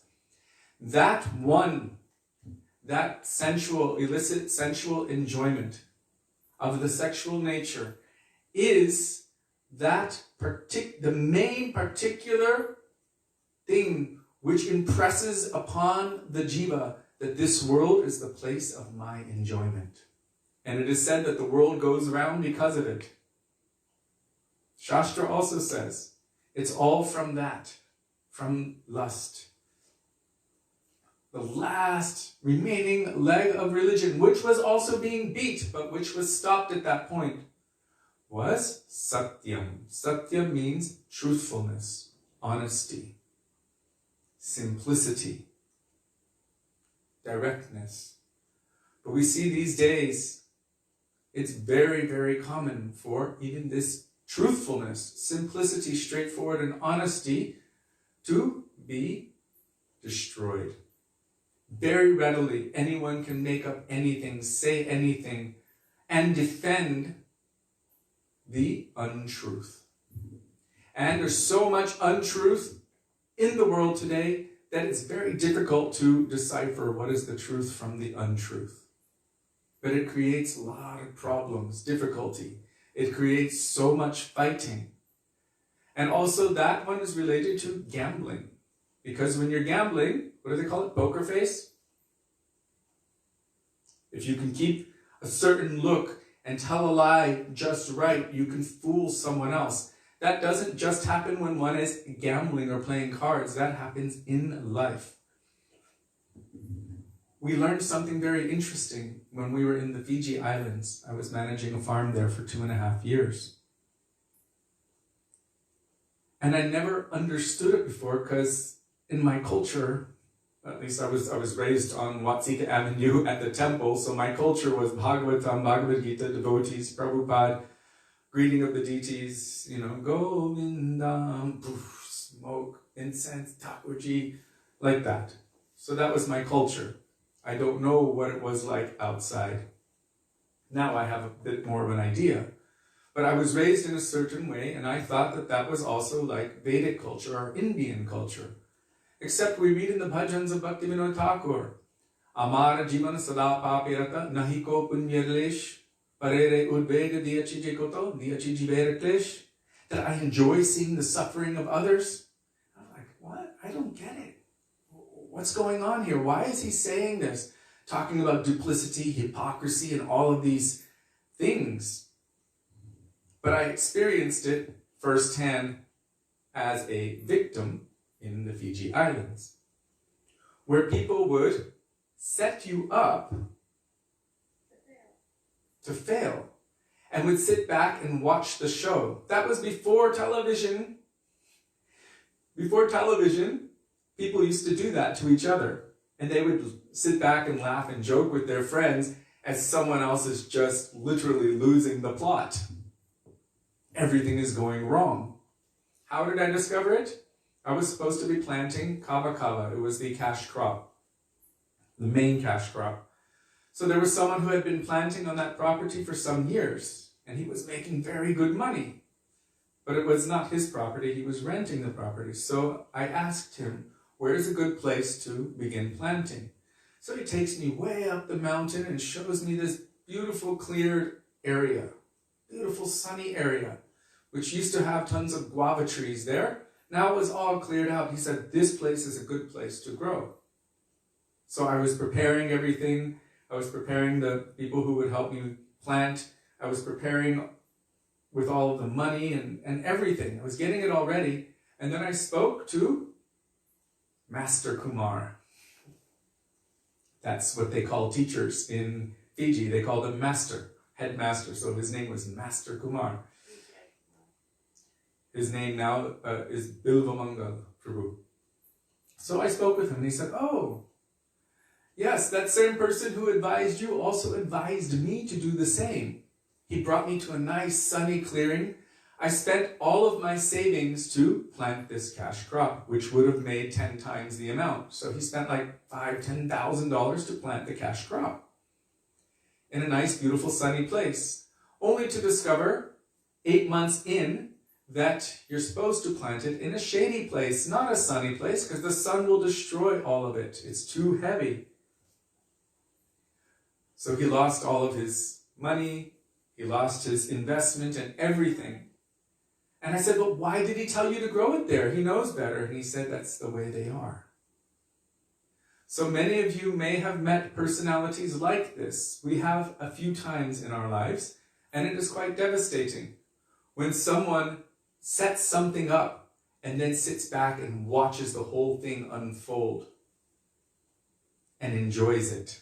that sensual, illicit sensual enjoyment of the sexual nature is the main particular thing which impresses upon the jiva that this world is the place of my enjoyment. And it is said that the world goes around because of it. Shastra also says it's all from that, from lust. The last remaining leg of religion, which was also being beat, but which was stopped at that point, was satyam. Satyam means truthfulness, honesty, simplicity, directness. But we see these days it's very, very common for even this truthfulness, simplicity, straightforward, and honesty to be destroyed. Very readily, anyone can make up anything, say anything, and defend the untruth. And there's so much untruth in the world today that it's very difficult to decipher what is the truth from the untruth. But it creates a lot of problems, difficulty. It creates so much fighting. And also that one is related to gambling. Because when you're gambling, what do they call it? Poker face? If you can keep a certain look and tell a lie just right, you can fool someone else. That doesn't just happen when one is gambling or playing cards. That happens in life. We learned something very interesting when we were in the Fiji Islands. I was managing a farm there for 2.5 years. And I never understood it before because in my culture, at least I was raised on Watsika Avenue at the temple, so my culture was Bhagavatam, Bhagavad Gita, devotees, Prabhupada, greeting of the deities, Govinda, poof, smoke, incense, Thakurji, like that. So that was my culture. I don't know what it was like outside. Now I have a bit more of an idea. But I was raised in a certain way, and I thought that that was also like Vedic culture or Indian culture. Except we read in the bhajans of Bhaktivedanta Thakur, Amara Jivan Sada Papirata Nahiko Punyarlesh Parere Udvega Diachiji Koto Diachiji Veraklesh, that I enjoy seeing the suffering of others. I'm like, what? I don't get it. What's going on here? Why is he saying this? Talking about duplicity, hypocrisy, and all of these things. But I experienced it firsthand as a victim in the Fiji Islands, where people would set you up to fail and would sit back and watch the show. That was before television. Before television, people used to do that to each other, and they would sit back and laugh and joke with their friends as someone else is just literally losing the plot. Everything is going wrong. How did I discover it? I was supposed to be planting kava kava. It was the cash crop, the main cash crop. So there was someone who had been planting on that property for some years, and he was making very good money. But it was not his property, he was renting the property. So I asked him, where is a good place to begin planting? So he takes me way up the mountain and shows me this beautiful cleared area, beautiful sunny area, which used to have tons of guava trees there. Now it was all cleared out. He said, this place is a good place to grow. So I was preparing everything. I was preparing the people who would help me plant. I was preparing with all of the money and everything. I was getting it all ready. And then I spoke to Master Kumar. That's what they call teachers in Fiji. They call them master, headmaster. So his name was Master Kumar. His name now is Bilvamangal Prabhu. So I spoke with him and he said, oh, yes, that same person who advised you also advised me to do the same. He brought me to a nice sunny clearing. I spent all of my savings to plant this cash crop, which would have made 10 times the amount. So he spent like $5,000-$10,000 to plant the cash crop in a nice, beautiful, sunny place, only to discover 8 months in that you're supposed to plant it in a shady place, not a sunny place, because the sun will destroy all of it. It's too heavy. So he lost all of his money, he lost his investment and everything. And I said, well, why did he tell you to grow it there? He knows better. And he said, that's the way they are. So many of you may have met personalities like this. We have a few times in our lives, and it is quite devastating when someone sets something up and then sits back and watches the whole thing unfold and enjoys it.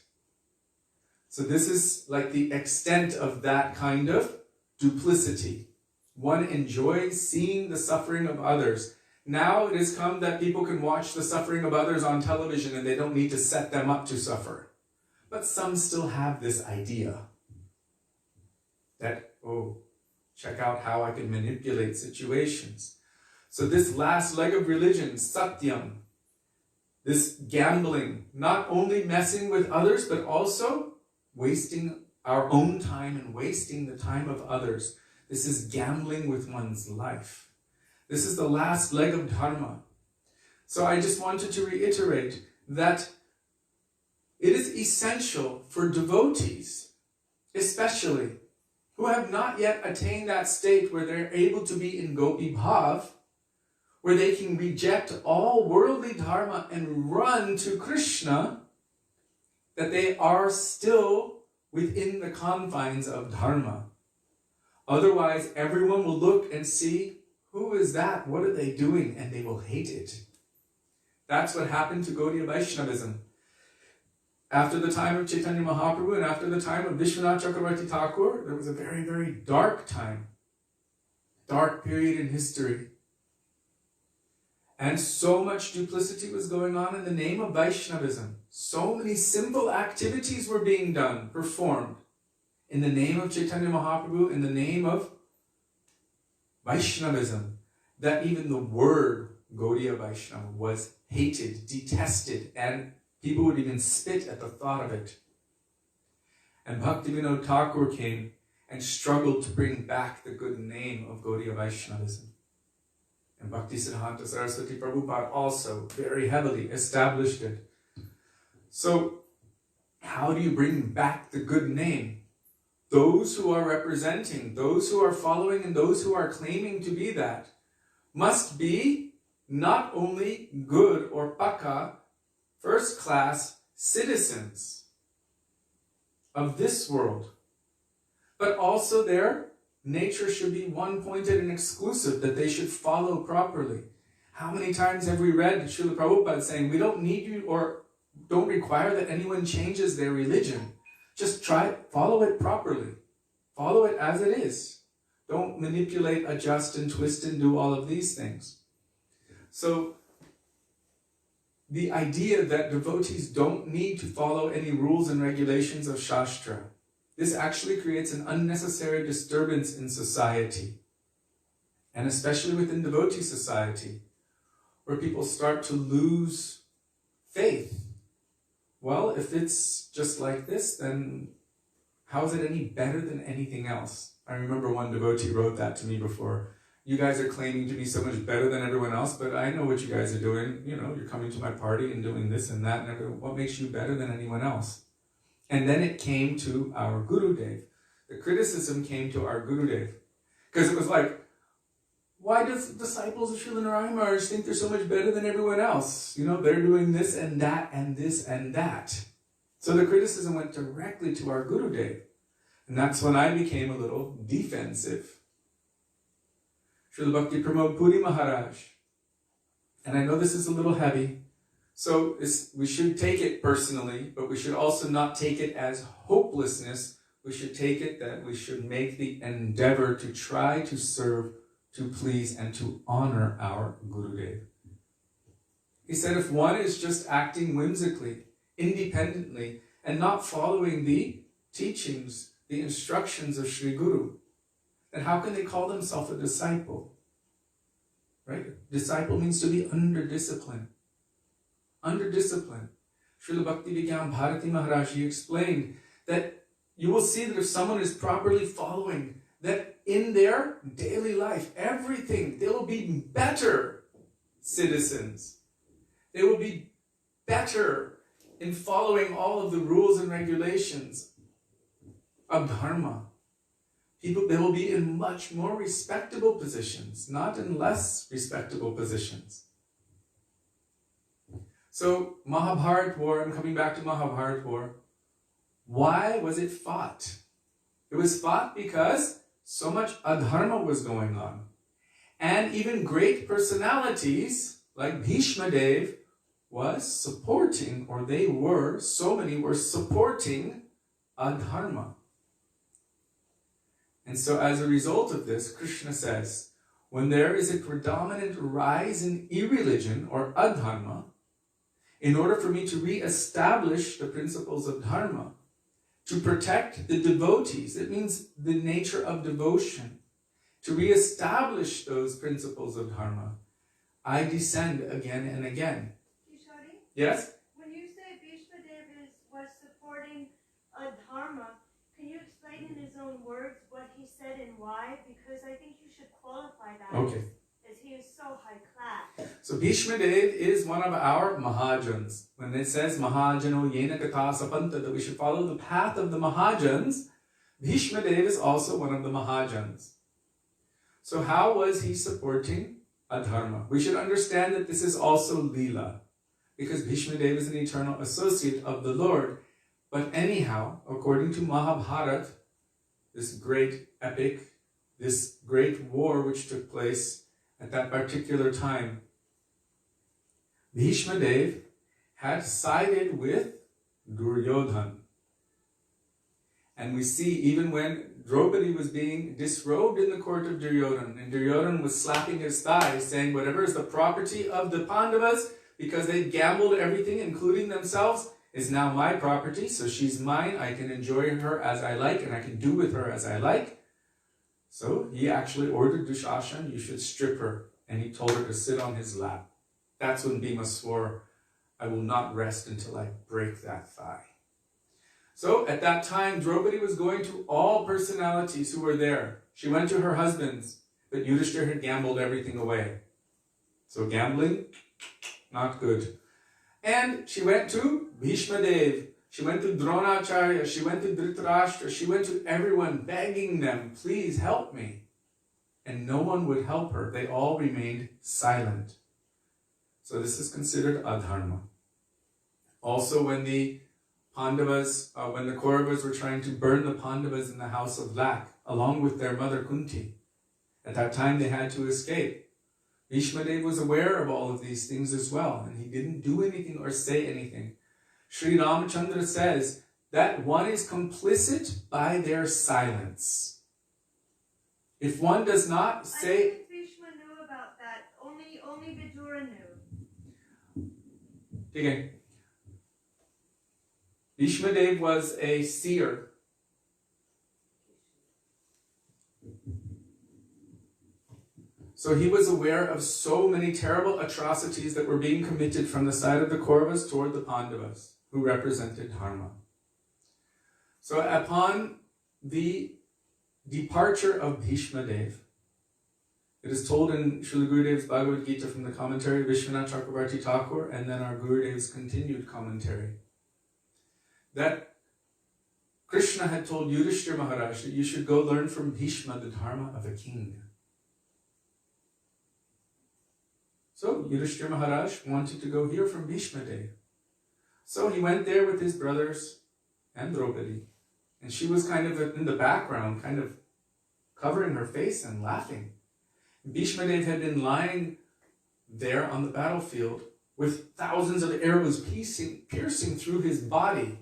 So this is like the extent of that kind of duplicity. One enjoys seeing the suffering of others. Now it has come that people can watch the suffering of others on television and they don't need to set them up to suffer. But some still have this idea. That, check out how I can manipulate situations. So this last leg of religion, satyam, this gambling, not only messing with others, but also wasting our own time and wasting the time of others. This is gambling with one's life. This is the last leg of dharma. So I just wanted to reiterate that it is essential for devotees, especially, who have not yet attained that state where they're able to be in gopi bhav, where they can reject all worldly dharma and run to Krishna, that they are still within the confines of dharma. Otherwise, everyone will look and see, who is that? What are they doing? And they will hate it. That's what happened to Gaudiya Vaishnavism. After the time of Chaitanya Mahaprabhu and after the time of Vishwanath Chakravarti Thakur, there was a very, very dark time. Dark period in history. And so much duplicity was going on in the name of Vaishnavism. So many simple activities were being done, performed, in the name of Chaitanya Mahaprabhu, in the name of Vaishnavism, that even the word Gaudiya Vaishnava was hated, detested, and people would even spit at the thought of it. And Bhaktivedanta Thakur came and struggled to bring back the good name of Gaudiya Vaishnavism. And Bhaktisiddhanta Saraswati Prabhupada also very heavily established it. So, how do you bring back the good name? Those who are representing, those who are following, and those who are claiming to be that must be not only good or paka, first-class citizens of this world, but also their nature should be one-pointed and exclusive, that they should follow properly. How many times have we read Srila Prabhupada saying, we don't need you or don't require that anyone changes their religion. Just follow it properly. Follow it as it is. Don't manipulate, adjust, and twist and do all of these things. So, the idea that devotees don't need to follow any rules and regulations of Shastra, this actually creates an unnecessary disturbance in society, and especially within devotee society, where people start to lose faith. Well, if it's just like this, then how is it any better than anything else? I remember one devotee wrote that to me before. You guys are claiming to be so much better than everyone else, but I know what you guys are doing. You know, you're coming to my party and doing this and that, and everything. What makes you better than anyone else? And then it came to our Gurudev. The criticism came to our Gurudev. Because it was like, why does the disciples of Srila Narayan Maharaj think they're so much better than everyone else? You know, they're doing this and that and this and that. So the criticism went directly to our Gurudev. And that's when I became a little defensive. Srila Bhakti Pramod Puri Maharaj. And I know this is a little heavy, so we should take it personally, but we should also not take it as hopelessness. We should take it that we should make the endeavor to try to serve, to please, and to honor our Gurudev. He said if one is just acting whimsically, independently, and not following the teachings, the instructions of Sri Guru, then how can they call themselves a disciple? Right? Disciple means to be under discipline. Under discipline. Srila Bhaktivedanta Bharati Maharaj, he explained that you will see that if someone is properly following, that in their daily life, everything, they will be better citizens. They will be better in following all of the rules and regulations of dharma. They will be in much more respectable positions, not in less respectable positions. So, Mahabharat War, I'm coming back to Mahabharat War. Why was it fought? It was fought because so much adharma was going on. And even great personalities like Bhishma Dev was supporting, or so many were supporting adharma. And so as a result of this, Krishna says, when there is a predominant rise in irreligion or adharma, in order for me to re-establish the principles of dharma, to protect the devotees. It means the nature of devotion. To reestablish those principles of dharma, I descend again and again. Kishori? Yes? When you say Bhishmadev was supporting a dharma, can you explain in his own words what he said and why? Because I think you should qualify that. Okay. As he is so high class. So Bhishmadev is one of our Mahajans. When it says Mahajano Yena Katha Sapanta, that we should follow the path of the Mahajans, Bhishmadev is also one of the Mahajans. So how was he supporting a dharma? We should understand that this is also Leela, because Bhishmadev is an eternal associate of the Lord. But anyhow, according to Mahabharata, this great epic, this great war which took place at that particular time, Bhishmadev had sided with Duryodhana. And we see even when Draupadi was being disrobed in the court of Duryodhana, and Duryodhana was slapping his thigh, saying, whatever is the property of the Pandavas, because they gambled everything, including themselves, is now my property, so she's mine, I can enjoy her as I like, and I can do with her as I like. So he actually ordered Dushashan, you should strip her, and he told her to sit on his lap. That's when Bhima swore, I will not rest until I break that thigh. So at that time, Draupadi was going to all personalities who were there. She went to her husbands, but Yudhishthira had gambled everything away. So gambling, not good. And she went to Bhishmadev, she went to Dronacharya, she went to Dhritarashtra, she went to everyone begging them, please help me. And no one would help her. They all remained silent. So this is considered adharma. Also when the Pandavas, when the Kauravas were trying to burn the Pandavas in the house of Lak, along with their mother Kunti, at that time they had to escape. Bhishmadev was aware of all of these things as well, and he didn't do anything or say anything. Sri Ramachandra says that one is complicit by their silence. If one does not say... I think Bhishma knew about that. Only Vidura knew. Okay. Bhishmadev was a seer. So he was aware of so many terrible atrocities that were being committed from the side of the Kauravas toward the Pandavas, who represented dharma. So upon the departure of Bhishmadev, it is told in Srila Gurudev's Bhagavad Gita from the commentary of Vishwanath Chakravarti Thakur, and then our Gurudev's continued commentary, that Krishna had told Yudhishthira Maharaj that you should go learn from Bhishma the dharma of a king. So Yudhishthira Maharaj wanted to go hear from Bhishmadev. So he went there with his brothers and Draupadi. And she was kind of in the background, kind of covering her face and laughing. Bhishmadev had been lying there on the battlefield with thousands of arrows piercing through his body.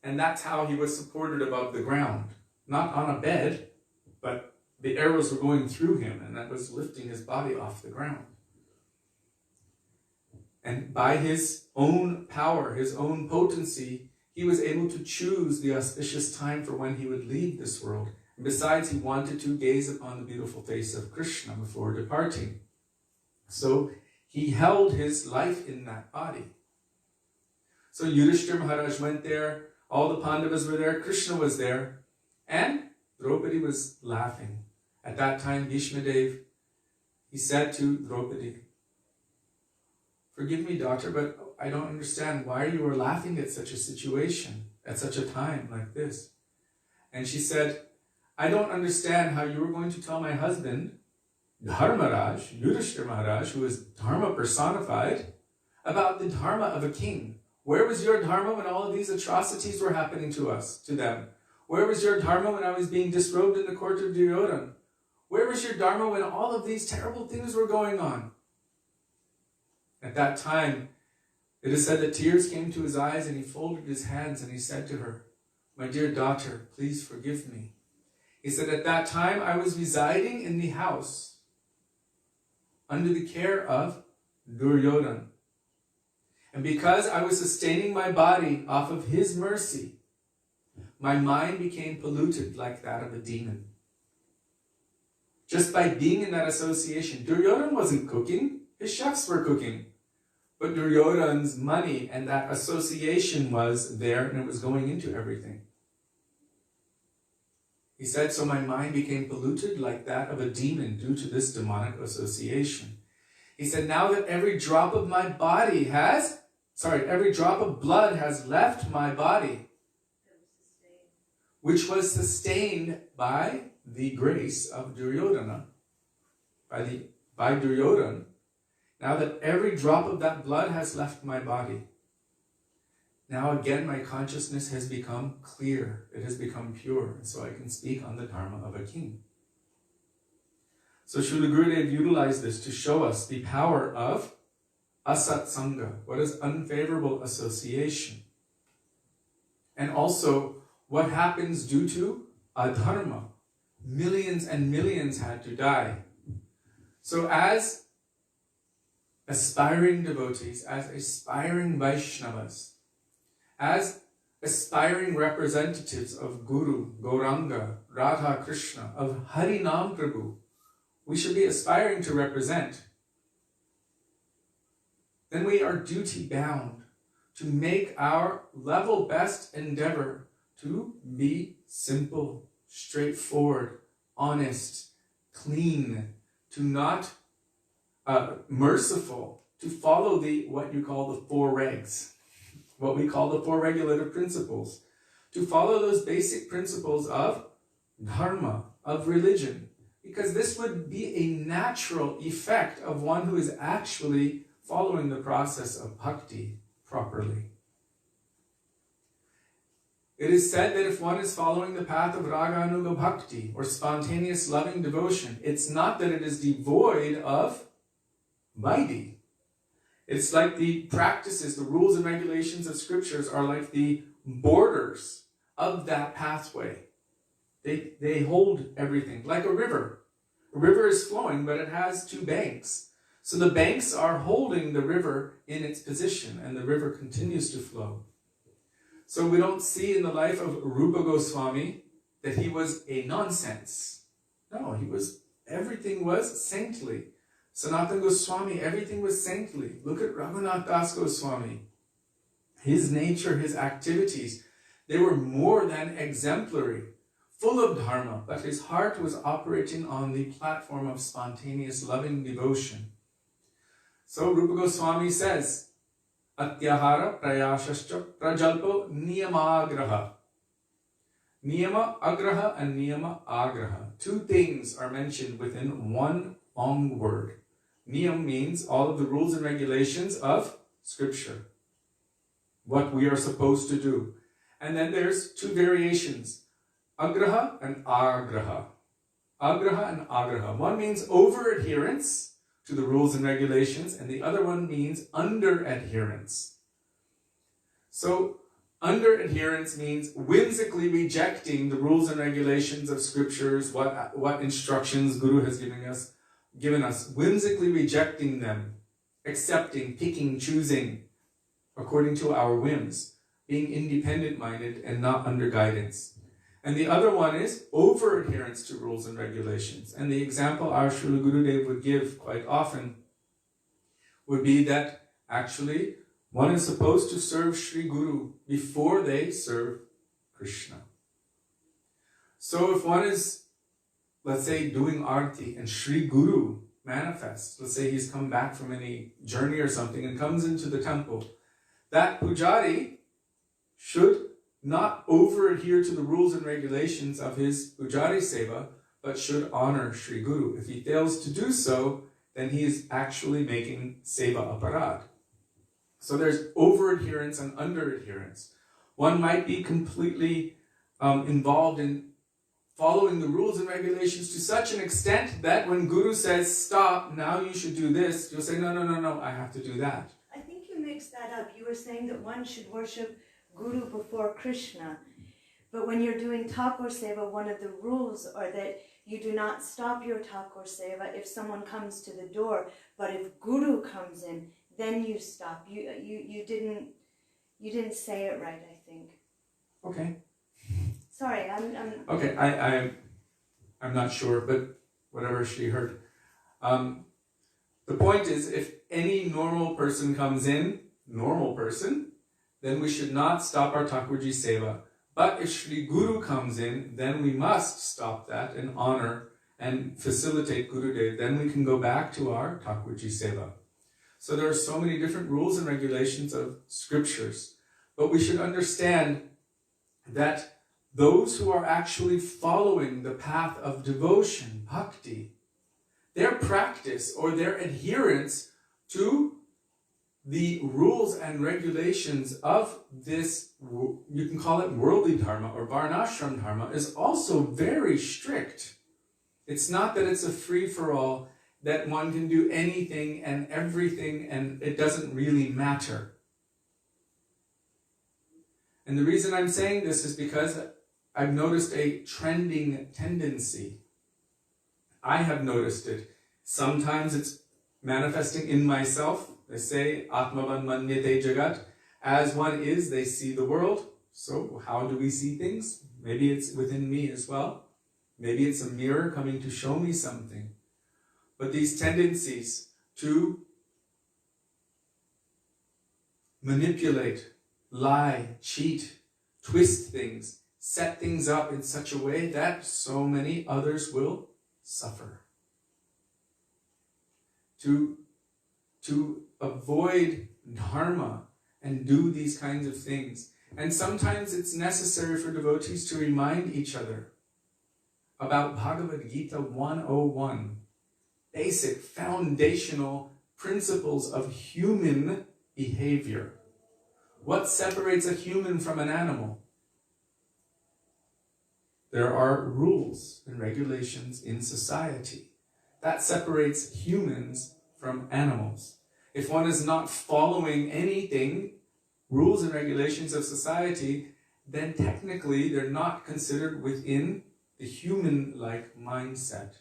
And that's how he was supported above the ground. Not on a bed, but the arrows were going through him, and that was lifting his body off the ground. And by his own power, his own potency, he was able to choose the auspicious time for when he would leave this world. And besides, he wanted to gaze upon the beautiful face of Krishna before departing. So he held his life in that body. So Yudhishthira Maharaj went there, all the Pandavas were there, Krishna was there, and Draupadi was laughing. At that time, Bhishmadev, he said to Draupadi, forgive me, daughter, but I don't understand why you were laughing at such a situation, at such a time like this. And she said, I don't understand how you were going to tell my husband, Dharmaraj, Yudhishthira Maharaj, who is Dharma personified, about the Dharma of a king. Where was your Dharma when all of these atrocities were happening to them? Where was your Dharma when I was being disrobed in the court of Duryodhana? Where was your Dharma when all of these terrible things were going on? At that time, it is said that tears came to his eyes and he folded his hands and he said to her, my dear daughter, please forgive me. He said, at that time I was residing in the house under the care of Duryodhana. And because I was sustaining my body off of his mercy, my mind became polluted like that of a demon. Just by being in that association. Duryodhana wasn't cooking, his chefs were cooking. But Duryodhana's money and that association was there, and it was going into everything. He said, so my mind became polluted like that of a demon due to this demonic association. He said, now that every drop of blood has left my body, which was sustained by the grace of Duryodhana, by Duryodhana, now that every drop of that blood has left my body, now again my consciousness has become clear, it has become pure, so I can speak on the dharma of a king. So Srila Gurudev utilized this to show us the power of asatsanga, what is unfavorable association, and also what happens due to adharma. Millions and millions had to die. So as aspiring devotees, as aspiring Vaishnavas, as aspiring representatives of Guru, Gauranga, Radha Krishna, of Harinam Prabhu, we should be aspiring to represent. Then we are duty bound to make our level best endeavor to be simple, straightforward, honest, clean, to not merciful, to follow what you call the four regs, what we call the four regulative principles, to follow those basic principles of dharma, of religion, because this would be a natural effect of one who is actually following the process of bhakti properly. It is said that if one is following the path of Raganuga Bhakti, or spontaneous loving devotion, it's not that it is devoid of Vaidhi. It's like the practices, the rules and regulations of scriptures are like the borders of that pathway. They hold everything, like a river. A river is flowing, but it has two banks. So the banks are holding the river in its position, and the river continues to flow. So we don't see in the life of Rupa Goswami that he was a nonsense. No, everything was saintly. Sanatan Goswami, everything was saintly. Look at Raghunath Das Goswami. His nature, his activities, they were more than exemplary, full of dharma, but his heart was operating on the platform of spontaneous loving devotion. So Rupa Goswami says, Atyahara prayashascha prajalpo niyamagraha. Niyama agraha and niyama agraha. Two things are mentioned within one long word. Niyam means all of the rules and regulations of scripture, what we are supposed to do. And then there's two variations, agraha and agraha. Agraha and agraha. One means over-adherence to the rules and regulations, and the other one means under-adherence. So, under-adherence means whimsically rejecting the rules and regulations of scriptures, what instructions Guru has given us, whimsically rejecting them, accepting, picking, choosing, according to our whims, being independent-minded and not under guidance. And the other one is over-adherence to rules and regulations. And the example our Srila Gurudev would give quite often would be that actually one is supposed to serve Sri Guru before they serve Krishna. So if one is, let's say, doing arati and Sri Guru manifests, let's say he's come back from any journey or something and comes into the temple, that pujari should not over-adhere to the rules and regulations of his pujari seva, but should honor Sri Guru. If he fails to do so, then he is actually making seva aparad. So there's over-adherence and under-adherence. One might be completely involved in following the rules and regulations to such an extent that when Guru says, stop, now you should do this, you'll say, no, I have to do that. I think you mixed that up. You were saying that one should worship Guru before Krishna. But when you're doing Thakur Seva, one of the rules are that you do not stop your Thakur Seva if someone comes to the door. But if Guru comes in, then you stop. You didn't say it right, I think. Okay. Sorry, I'm... Okay, I'm not sure, but whatever she heard. The point is, if any normal person comes in, then we should not stop our Thakurji Seva. But if Shri Guru comes in, then we must stop that and honor and facilitate Gurudev. Then we can go back to our Thakurji Seva. So there are so many different rules and regulations of scriptures. But we should understand that those who are actually following the path of devotion, bhakti, their practice or their adherence to the rules and regulations of this, you can call it worldly dharma or varnashram dharma, is also very strict. It's not that it's a free-for-all, that one can do anything and everything and it doesn't really matter. And the reason I'm saying this is because I've noticed a trending tendency. I have noticed it. Sometimes it's manifesting in myself. They say, Atmavan manyate jagat. As one is, they see the world. So how do we see things? Maybe it's within me as well. Maybe it's a mirror coming to show me something. But these tendencies to manipulate, lie, cheat, twist things, set things up in such a way that so many others will suffer. To avoid dharma and do these kinds of things. And sometimes it's necessary for devotees to remind each other about Bhagavad Gita 101, basic foundational principles of human behavior. What separates a human from an animal? There are rules and regulations in society. That separates humans from animals. If one is not following anything, rules and regulations of society, then technically they're not considered within the human-like mindset.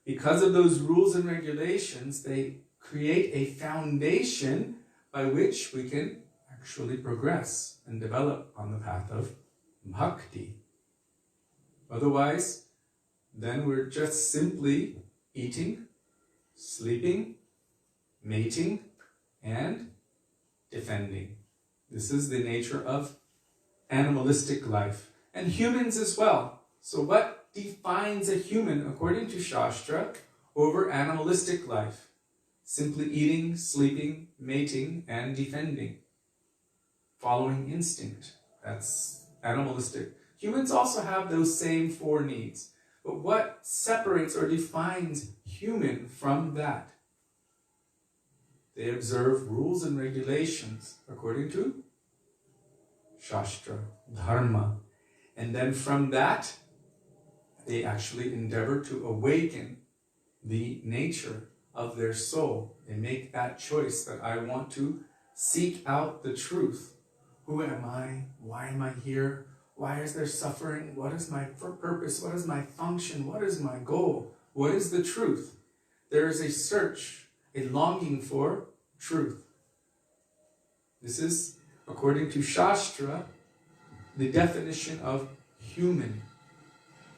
Because of those rules and regulations, they create a foundation by which we can actually progress and develop on the path of bhakti. Otherwise, then we're just simply eating, sleeping, mating, and defending. This is the nature of animalistic life. And humans as well. So what defines a human, according to Shastra, over animalistic life? Simply eating, sleeping, mating, and defending. Following instinct. That's animalistic. Humans also have those same four needs. But what separates or defines human from that? They observe rules and regulations according to Shastra, Dharma. And then from that, they actually endeavor to awaken the nature of their soul. They make that choice that I want to seek out the truth. Who am I? Why am I here? Why is there suffering? What is my purpose? What is my function? What is my goal? What is the truth? There is a search, a longing for truth. This is, according to Shastra, the definition of human.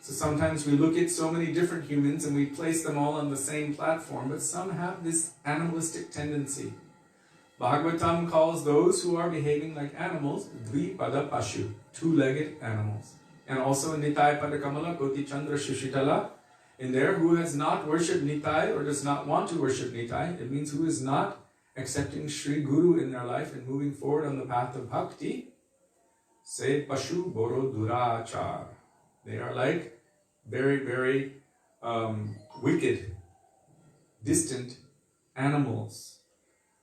So sometimes we look at so many different humans and we place them all on the same platform, but some have this animalistic tendency. Bhagavatam calls those who are behaving like animals dvipada pashu, two-legged animals. And also in Nitai Padakamala, Koti Chandra Shushitala, in there, who has not worshipped Nitai or does not want to worship Nitai, it means who is not accepting Sri Guru in their life and moving forward on the path of bhakti, say pashu boro durachar. They are like very, very wicked, distant animals.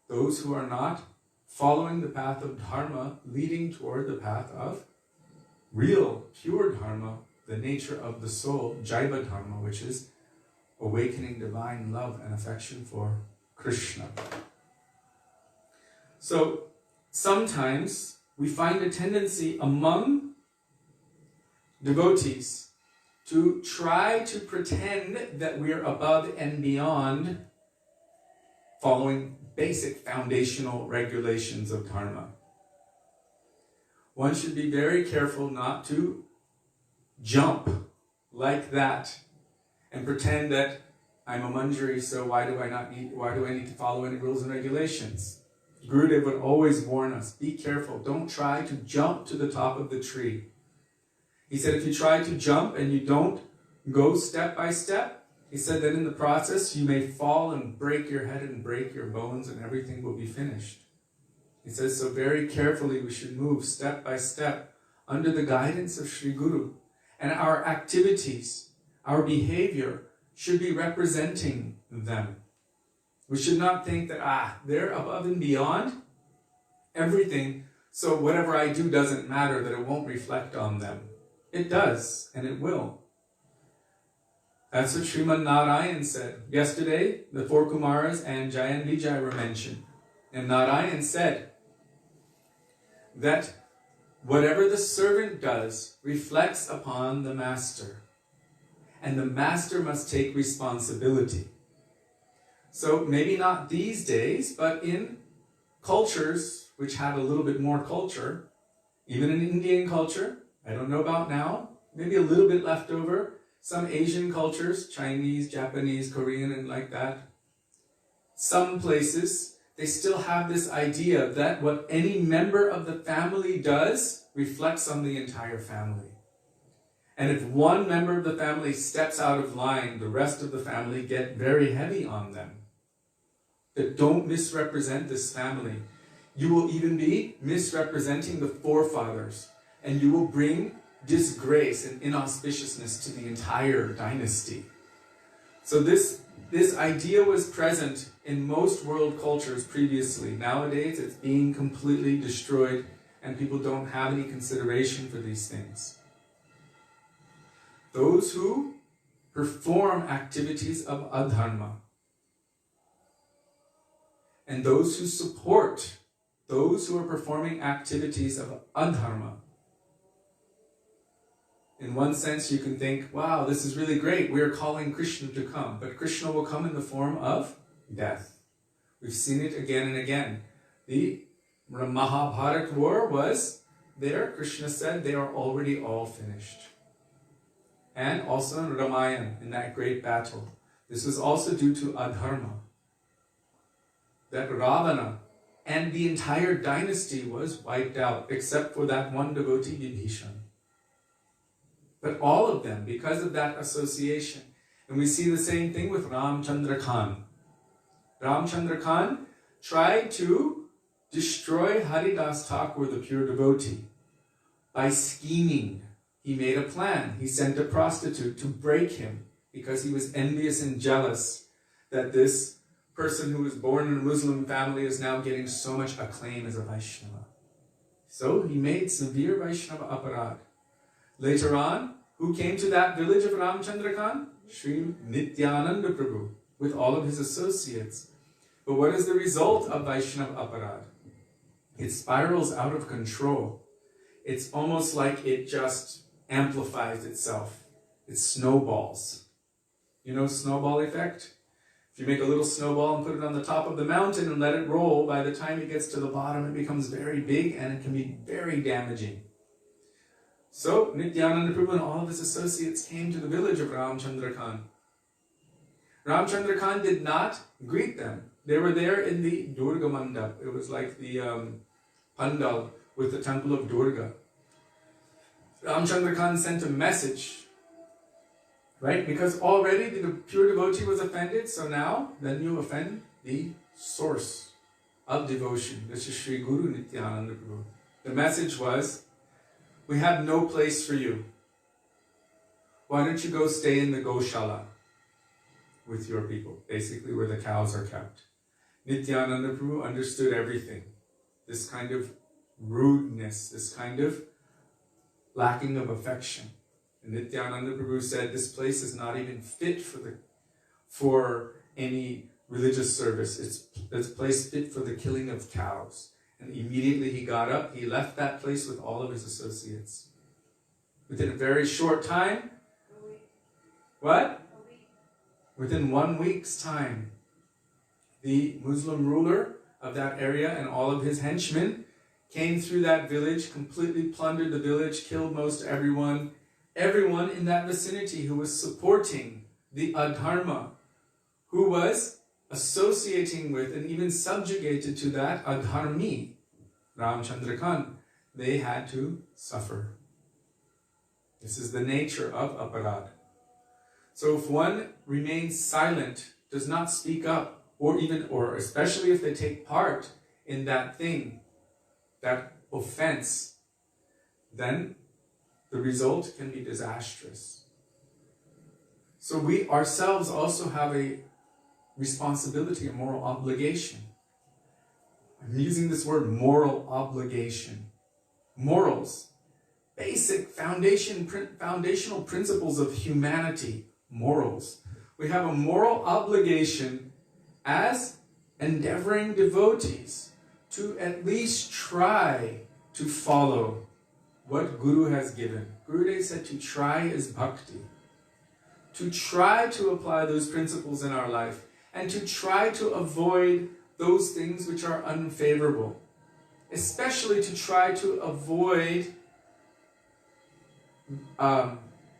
Those who are not following the path of dharma, leading toward the path of real, pure dharma, the nature of the soul, jaiva dharma, which is awakening divine love and affection for Krishna. So sometimes we find a tendency among devotees to try to pretend that we're above and beyond following basic foundational regulations of dharma. One should be very careful not to jump like that and pretend that I'm a manjari, so why do I need to follow any rules and regulations? Gurudev would always warn us, be careful, don't try to jump to the top of the tree. He said if you try to jump and you don't go step by step, he said that in the process you may fall and break your head and break your bones and everything will be finished. He says so very carefully we should move step by step under the guidance of Sri Guru. And our activities, our behavior should be representing them. We should not think that, they're above and beyond everything, so whatever I do doesn't matter, that it won't reflect on them. It does, and it will. That's what Srimad Narayan said. Yesterday, the four Kumaras and Jaya and Vijay were mentioned. And Narayan said that whatever the servant does reflects upon the master. And the master must take responsibility. So maybe not these days, but in cultures which had a little bit more culture, even in Indian culture, I don't know about now, maybe a little bit left over, some Asian cultures, Chinese, Japanese, Korean, and like that, some places, they still have this idea that what any member of the family does reflects on the entire family. And if one member of the family steps out of line, the rest of the family get very heavy on them. That don't misrepresent this family. You will even be misrepresenting the forefathers, and you will bring disgrace and inauspiciousness to the entire dynasty. So this idea was present in most world cultures previously. Nowadays it's being completely destroyed and people don't have any consideration for these things. Those who perform activities of adharma and those who support those who are performing activities of adharma. In one sense, you can think, wow, this is really great. We are calling Krishna to come. But Krishna will come in the form of death. We've seen it again and again. The Mahabharata war was there. Krishna said they are already all finished. And also in Ramayana, in that great battle. This was also due to adharma. That Ravana and the entire dynasty was wiped out, except for that one devotee, Vibhishan. But all of them, because of that association. And we see the same thing with Ramchandra Khan. Ramchandra Khan tried to destroy Haridas Thakur, the pure devotee, by scheming. He made a plan. He sent a prostitute to break him because he was envious and jealous that this person who was born in a Muslim family is now getting so much acclaim as a Vaisnava. So he made severe Vaishnava aparad. Later on, who came to that village of Ramchandra Khan? Sri Nityananda Prabhu, with all of his associates. But what is the result of Vaishnava aparad? It spirals out of control. It's almost like it just amplifies itself. It snowballs. You know snowball effect? If you make a little snowball and put it on the top of the mountain and let it roll, by the time it gets to the bottom, it becomes very big and it can be very damaging. So, Nityananda Prabhu and all of his associates came to the village of Ramchandra Khan. Ramchandra Khan did not greet them. They were there in the Durga Mandap. It was like the pandal with the temple of Durga. Ramchandra Khan sent a message, right? Because already the pure devotee was offended, so now then you offend the source of devotion. This is Sri Guru Nityananda Prabhu. The message was, we have no place for you. Why don't you go stay in the Goshala with your people, basically where the cows are kept. Nityananda Prabhu understood everything. This kind of rudeness, this kind of lacking of affection. And Nityananda Prabhu said, this place is not even fit for any religious service. It's a place fit for the killing of cows. And immediately he got up, he left that place with all of his associates. Within a very short time, what? Within 1 week's time, the Muslim ruler of that area and all of his henchmen came through that village, completely plundered the village, killed most everyone. everyone in that vicinity who was supporting the adharma, who was associating with and even subjugated to that adharmi, Ramchandra Khan, they had to suffer. This is the nature of aparad. So if one remains silent, does not speak up, or especially if they take part in that thing, that offense, then the result can be disastrous. So we ourselves also have a responsibility, a moral obligation. I'm using this word moral obligation. Morals, basic foundational principles of humanity, morals. We have a moral obligation as endeavoring devotees to at least try to follow what Guru has given. Gurudev said to try is bhakti. To try to apply those principles in our life and to try to avoid those things which are unfavorable. Especially to try to avoid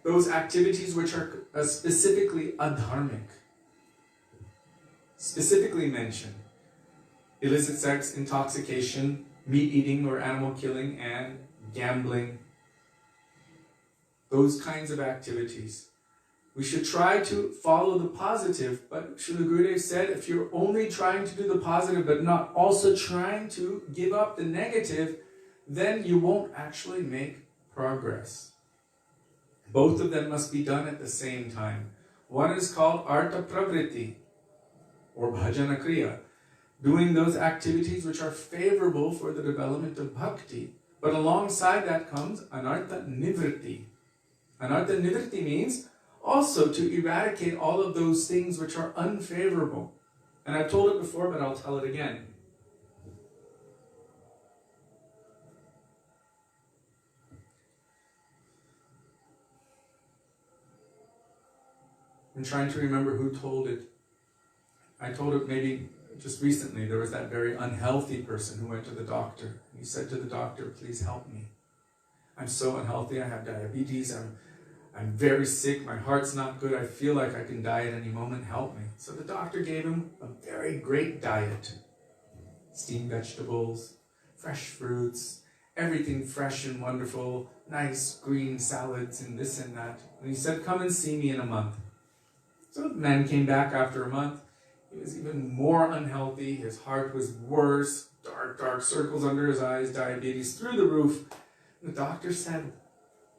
those activities which are specifically adharmic. Specifically mentioned. Illicit sex, intoxication, meat eating or animal killing, and gambling. Those kinds of activities. We should try to follow the positive, but Srila Gurudev said, if you're only trying to do the positive but not also trying to give up the negative, then you won't actually make progress. Both of them must be done at the same time. One is called artha pravriti, or bhajana kriya, doing those activities which are favorable for the development of bhakti. But alongside that comes anartha nivritti. Anartha nivritti means also to eradicate all of those things which are unfavorable. And I've told it before, but I'll tell it again. I'm trying to remember who told it. I told it maybe just recently. There was that very unhealthy person who went to the doctor. He said to the doctor, please help me. I'm so unhealthy. I have diabetes. I'm very sick. My heart's not good. I feel like I can die at any moment. Help me. So the doctor gave him a very great diet. Steamed vegetables, fresh fruits, everything fresh and wonderful, nice green salads and this and that. And he said, come and see me in a month. So the man came back after a month. He was even more unhealthy. His heart was worse. Dark circles under his eyes, diabetes through the roof. And the doctor said,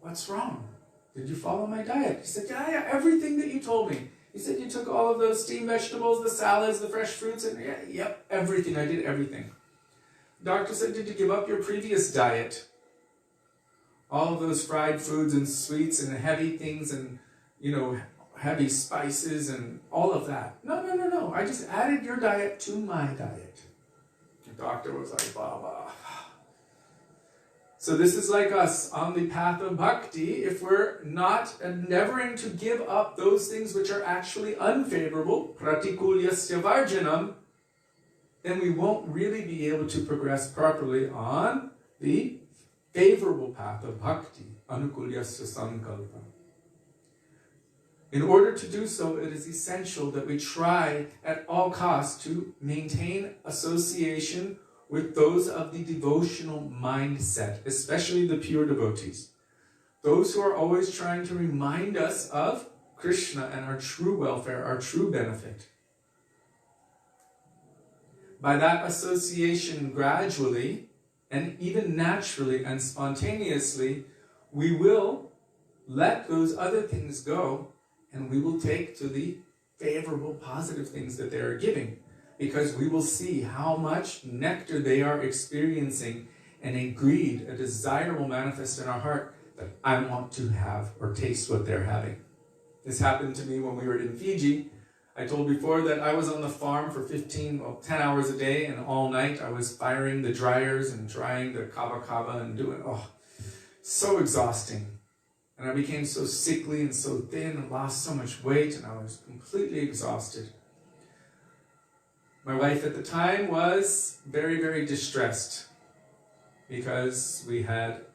what's wrong? Did you follow my diet? He said, yeah, everything that you told me. He said, you took all of those steamed vegetables, the salads, the fresh fruits, and yep, everything. I did everything. The doctor said, did you give up your previous diet? All of those fried foods and sweets and heavy things and, heavy spices and all of that. No. I just added your diet to my diet. The doctor was like, Baba. So this is like us on the path of bhakti. If we're not endeavoring to give up those things which are actually unfavorable, pratikulyasya varjanam, then we won't really be able to progress properly on the favorable path of bhakti, anukulyasya sankalpa. In order to do so, it is essential that we try at all costs to maintain association with those of the devotional mindset, especially the pure devotees. Those who are always trying to remind us of Krishna and our true welfare, our true benefit. By that association, gradually, and even naturally and spontaneously, we will let those other things go, and we will take to the favorable, positive things that they are giving, because we will see how much nectar they are experiencing and a greed, a desire will manifest in our heart that I want to have or taste what they're having. This happened to me when we were in Fiji. I told before that I was on the farm for 10 hours a day, and all night I was firing the dryers and drying the kava and doing, so exhausting. And I became so sickly and so thin and lost so much weight, and I was completely exhausted. My wife at the time was very, very distressed because we had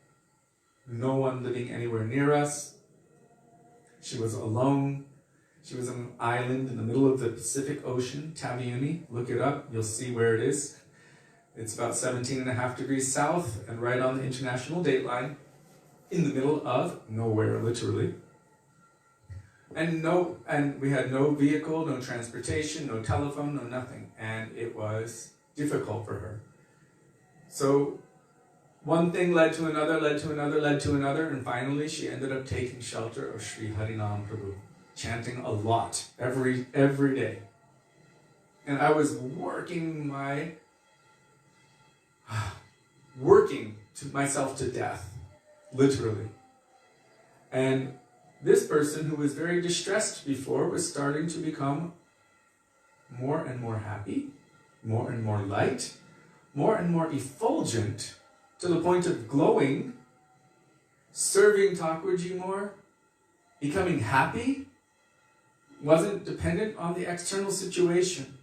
no one living anywhere near us. She was alone. She was on an island in the middle of the Pacific Ocean, Taveuni. Look it up, you'll see where it is. It's about 17.5 degrees south and right on the international date line, in the middle of nowhere, literally. And we had no vehicle, no transportation, no telephone, no nothing. And it was difficult for her. So one thing led to another, led to another, led to another, and finally she ended up taking shelter of Sri Harinam Prabhu, chanting a lot, every day. And I was working to myself to death, literally. And this person who was very distressed before was starting to become more and more happy, more and more light, more and more effulgent, to the point of glowing, serving Thakurji more, becoming happy, wasn't dependent on the external situation.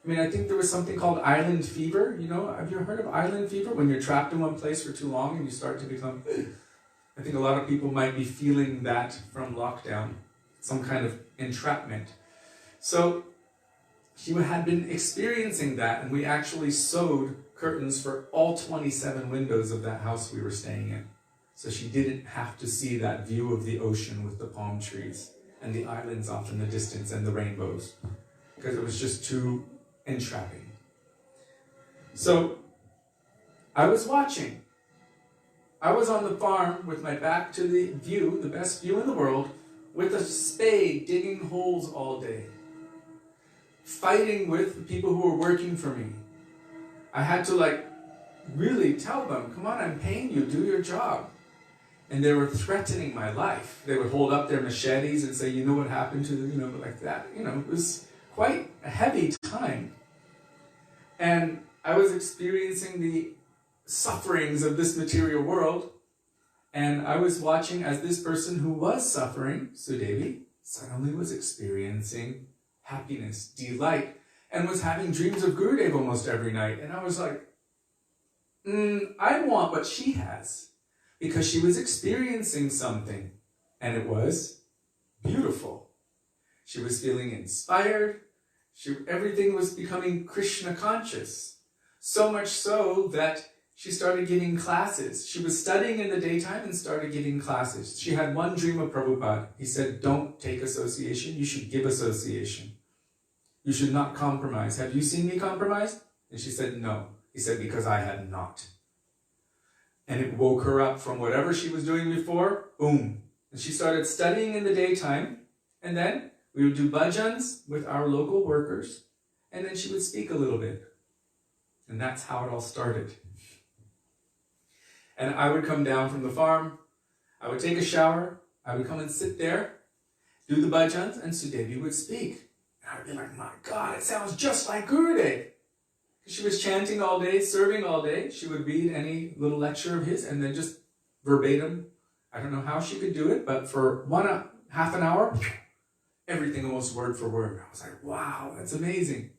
I mean, I think there was something called island fever. You know, have you heard of island fever? When you're trapped in one place for too long and you start to become... I think a lot of people might be feeling that from lockdown, some kind of entrapment. So she had been experiencing that, and we actually sewed curtains for all 27 windows of that house we were staying in. So she didn't have to see that view of the ocean with the palm trees and the islands off in the distance and the rainbows, because it was just too entrapping. So I was watching. I was on the farm with my back to the view, the best view in the world, with a spade digging holes all day, fighting with the people who were working for me. I had to really tell them, come on, I'm paying you, do your job. And they were threatening my life. They would hold up their machetes and say, you know what happened to them, like that. It was quite a heavy time. And I was experiencing the sufferings of this material world, and I was watching as this person who was suffering, Sudevi, suddenly was experiencing happiness, delight, and was having dreams of Gurudeva almost every night. And I was like, I want what she has, because she was experiencing something, and it was beautiful. She was feeling inspired. Everything was becoming Krishna conscious, so much so that she started giving classes. She was studying in the daytime and started giving classes. She had one dream of Prabhupada. He said, don't take association, you should give association. You should not compromise. Have you seen me compromise? And she said, no. He said, because I had not. And it woke her up from whatever she was doing before, boom. And she started studying in the daytime, and then we would do bhajans with our local workers, and then she would speak a little bit. And that's how it all started. And I would come down from the farm, I would take a shower, I would come and sit there, do the bhajans, and Sudevi would speak. And I would be like, my God, it sounds just like Gurudev. She was chanting all day, serving all day. She would read any little lecture of his and then just verbatim. I don't know how she could do it, but for half an hour, everything almost word for word. I was like, wow, that's amazing.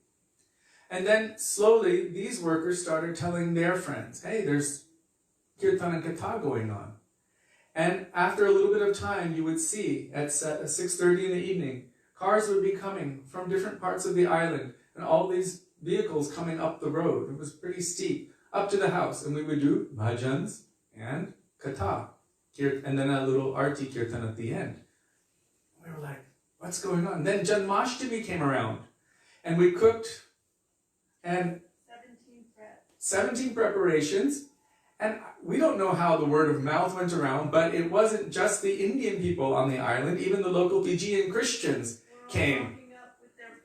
And then slowly, these workers started telling their friends, hey, there's kirtan and katha going on. And after a little bit of time, you would see at 6:30 in the evening, cars would be coming from different parts of the island, and all these vehicles coming up the road. It was pretty steep, up to the house. And we would do bhajans and katha, and then a little arti kirtan at the end. We were like, what's going on? And then Janmashtami came around, and we cooked, and 17 preparations. And we don't know how the word of mouth went around, but it wasn't just the Indian people on the island. Even the local Fijian Christians came.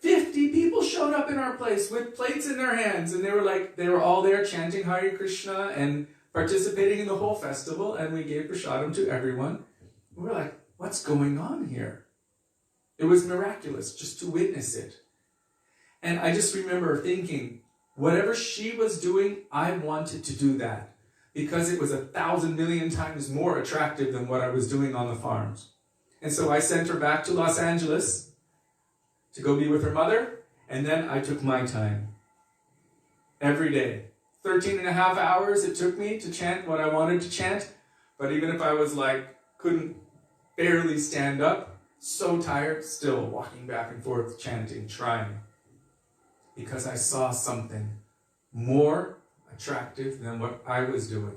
50 people showed up in our place with plates in their hands, and they were all there chanting Hare Krishna and participating in the whole festival, and we gave prasadam to everyone. We were like, what's going on here? It was miraculous just to witness it. And I just remember thinking, whatever she was doing, I wanted to do that, because it was 1,000 million times more attractive than what I was doing on the farms. And so I sent her back to Los Angeles to go be with her mother, and then I took my time. Every day. 13.5 hours it took me to chant what I wanted to chant, but even if I was couldn't barely stand up, so tired, still walking back and forth, chanting, trying. Because I saw something more attractive than what I was doing.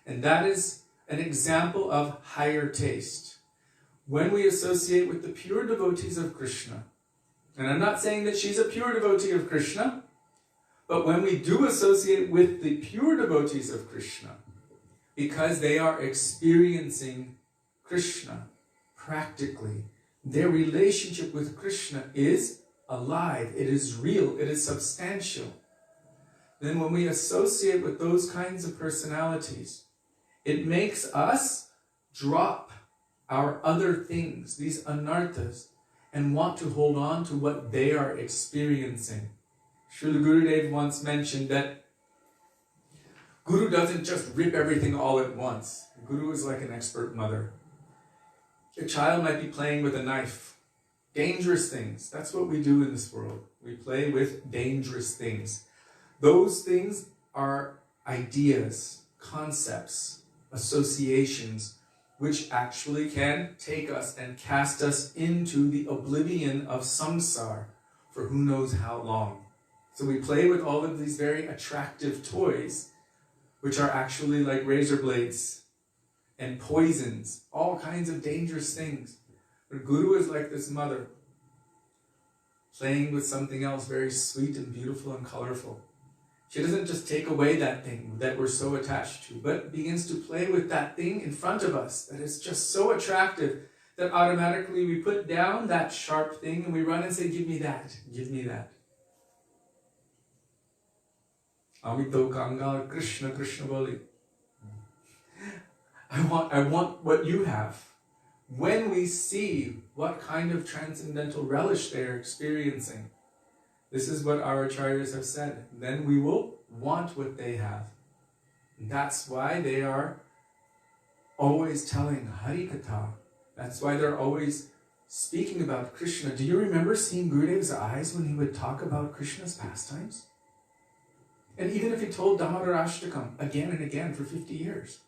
And that is an example of higher taste. When we associate with the pure devotees of Krishna, and I'm not saying that she's a pure devotee of Krishna, but when we do associate with the pure devotees of Krishna, because they are experiencing Krishna practically, their relationship with Krishna is alive, it is real, it is substantial. Then when we associate with those kinds of personalities, it makes us drop our other things, these anarthas, and want to hold on to what they are experiencing. Srila Gurudev once mentioned that Guru doesn't just rip everything all at once. Guru is like an expert mother. A child might be playing with a knife. Dangerous things. That's what we do in this world. We play with dangerous things. Those things are ideas, concepts, associations, which actually can take us and cast us into the oblivion of samsara for who knows how long. So we play with all of these very attractive toys, which are actually like razor blades and poisons, all kinds of dangerous things. But Guru is like this mother, playing with something else very sweet and beautiful and colorful. She doesn't just take away that thing that we're so attached to, but begins to play with that thing in front of us that is just so attractive that automatically we put down that sharp thing and we run and say, give me that, give me that. Amito Kangal Krishna Krishna Boli. I want what you have. When we see what kind of transcendental relish they are experiencing, this is what our acharyas have said, then we will want what they have. And that's why they are always telling Harikatha. That's why they're always speaking about Krishna. Do you remember seeing Gurudev's eyes when he would talk about Krishna's pastimes? And even if he told Damodarashtakam again and again for 50 years,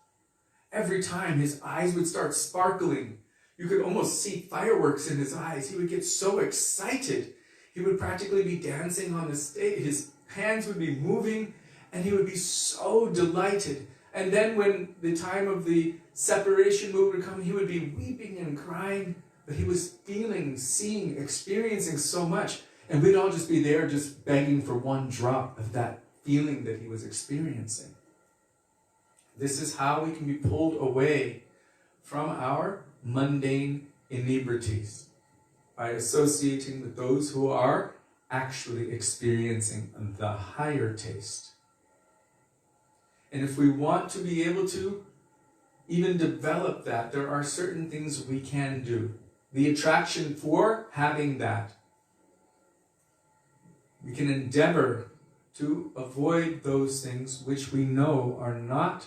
every time his eyes would start sparkling. You could almost see fireworks in his eyes. He would get so excited. He would practically be dancing on the stage. His hands would be moving and he would be so delighted. And then when the time of the separation mood would come, he would be weeping and crying. But he was feeling, seeing, experiencing so much. And we'd all just be there just begging for one drop of that feeling that he was experiencing. This is how we can be pulled away from our mundane inebrities, by associating with those who are actually experiencing the higher taste. And if we want to be able to even develop that, there are certain things we can do. The attraction for having that. We can endeavor to avoid those things which we know are not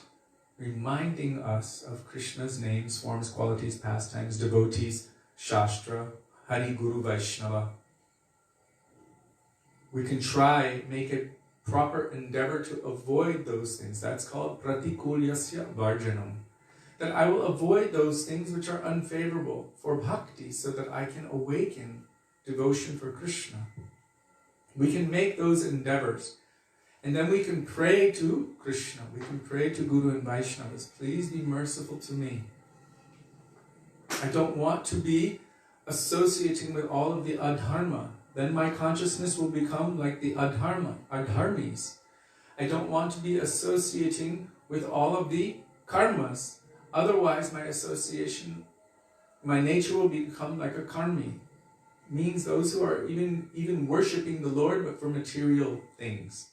reminding us of Krishna's names, forms, qualities, pastimes, devotees, Shastra, Hari, Guru, Vaisnava. We can try, make a proper endeavor to avoid those things. That's called pratikulyasya varjanam. That I will avoid those things which are unfavorable for bhakti so that I can awaken devotion for Krishna. We can make those endeavors. And then we can pray to Krishna. We can pray to Guru and Vaishnavas. Please be merciful to me. I don't want to be associating with all of the adharma. Then my consciousness will become like the adharmis. I don't want to be associating with all of the karmas. Otherwise my association, my nature will become like a karmi. Means those who are even worshipping the Lord but for material things.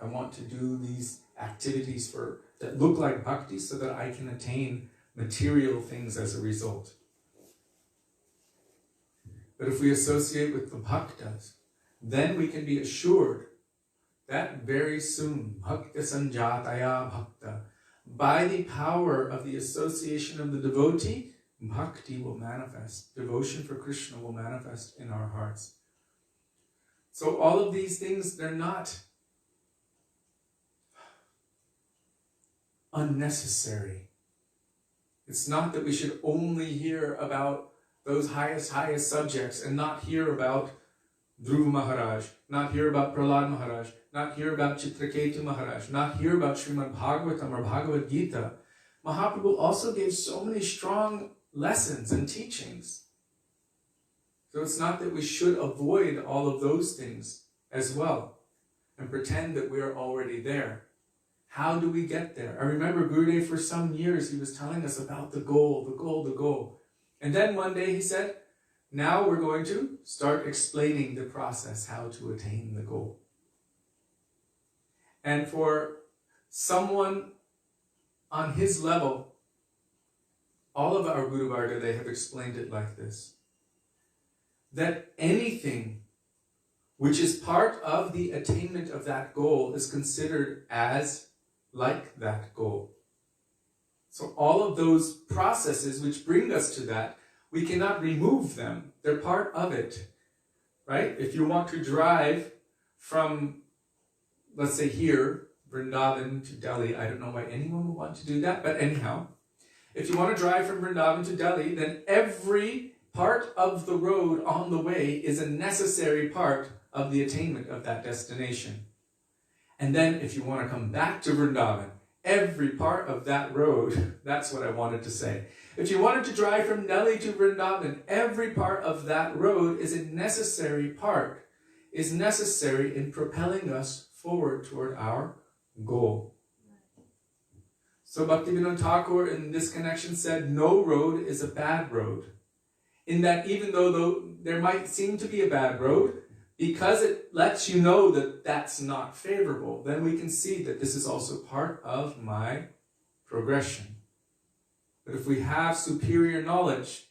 I want to do these activities that look like bhakti so that I can attain material things as a result. But if we associate with the bhaktas, then we can be assured that very soon, bhakta sanjataya bhakta, by the power of the association of the devotee, bhakti will manifest. Devotion for Krishna will manifest in our hearts. So all of these things, they're not unnecessary. It's not that we should only hear about those highest subjects and not hear about Dhruva Maharaj, not hear about Prahlad Maharaj, not hear about Chitraketu Maharaj, not hear about Srimad Bhagavatam or Bhagavad Gita. Mahaprabhu also gave so many strong lessons and teachings. So it's not that we should avoid all of those things as well and pretend that we are already there. How do we get there? I remember Gurudev for some years, he was telling us about the goal, the goal, the goal. And then one day he said, now we're going to start explaining the process, how to attain the goal. And for someone on his level, all of our Guru Varga, they have explained it like this, that anything which is part of the attainment of that goal is considered as like that goal. So all of those processes which bring us to that, we cannot remove them. They're part of it, right? If you want to drive from, let's say here, Vrindavan to Delhi, I don't know why anyone would want to do that, but anyhow, if you want to drive from Vrindavan to Delhi, then every part of the road on the way is a necessary part of the attainment of that destination. And then if you want to come back to Vrindavan, every part of that road, that's what I wanted to say. If you wanted to drive from Delhi to Vrindavan, every part of that road is a necessary part, is necessary in propelling us forward toward our goal. So Bhaktivedanta Thakur in this connection said, no road is a bad road. In that even though there might seem to be a bad road, because it lets you know that that's not favorable, then we can see that this is also part of my progression. But if we have superior knowledge,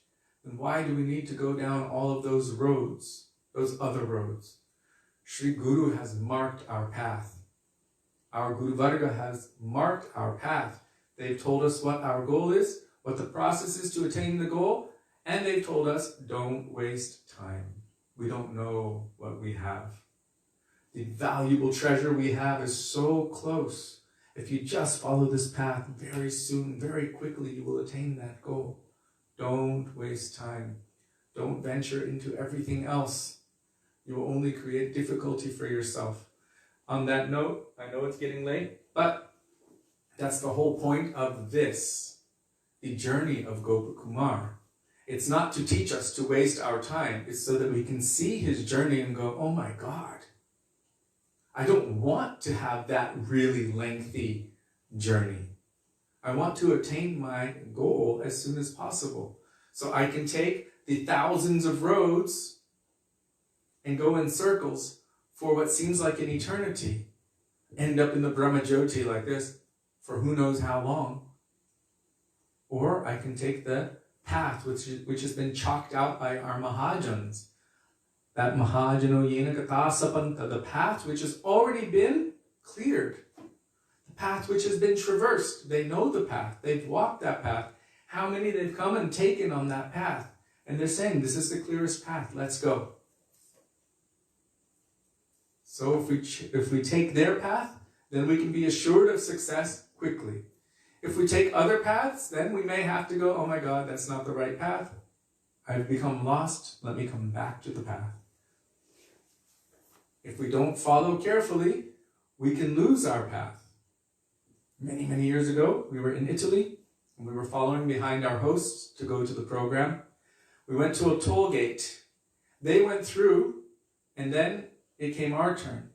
then why do we need to go down all of those roads, those other roads? Sri Guru has marked our path. Our Guru Varga has marked our path. They've told us what our goal is, what the process is to attain the goal, and they've told us, don't waste time. We don't know what we have. The valuable treasure we have is so close. If you just follow this path, very soon, very quickly, you will attain that goal. Don't waste time. Don't venture into everything else. You will only create difficulty for yourself. On that note, I know it's getting late, but that's the whole point of this, the journey of Gopakumar. It's not to teach us to waste our time. It's so that we can see his journey and go, oh my God, I don't want to have that really lengthy journey. I want to attain my goal as soon as possible. So I can take the thousands of roads and go in circles for what seems like an eternity. End up in the Brahmajyoti like this for who knows how long. Or I can take the path which has been chalked out by our Mahajans. That Mahajano Yena Katha Sapanta, the path which has already been cleared. The path which has been traversed. They know the path. They've walked that path. How many they've come and taken on that path. And they're saying, this is the clearest path. Let's go. So if we take their path, then we can be assured of success quickly. If we take other paths, then we may have to go, oh my God, that's not the right path. I've become lost. Let me come back to the path. If we don't follow carefully, we can lose our path. Many, many years ago, we were in Italy, and we were following behind our hosts to go to the program. We went to a toll gate. They went through, and then it came our turn.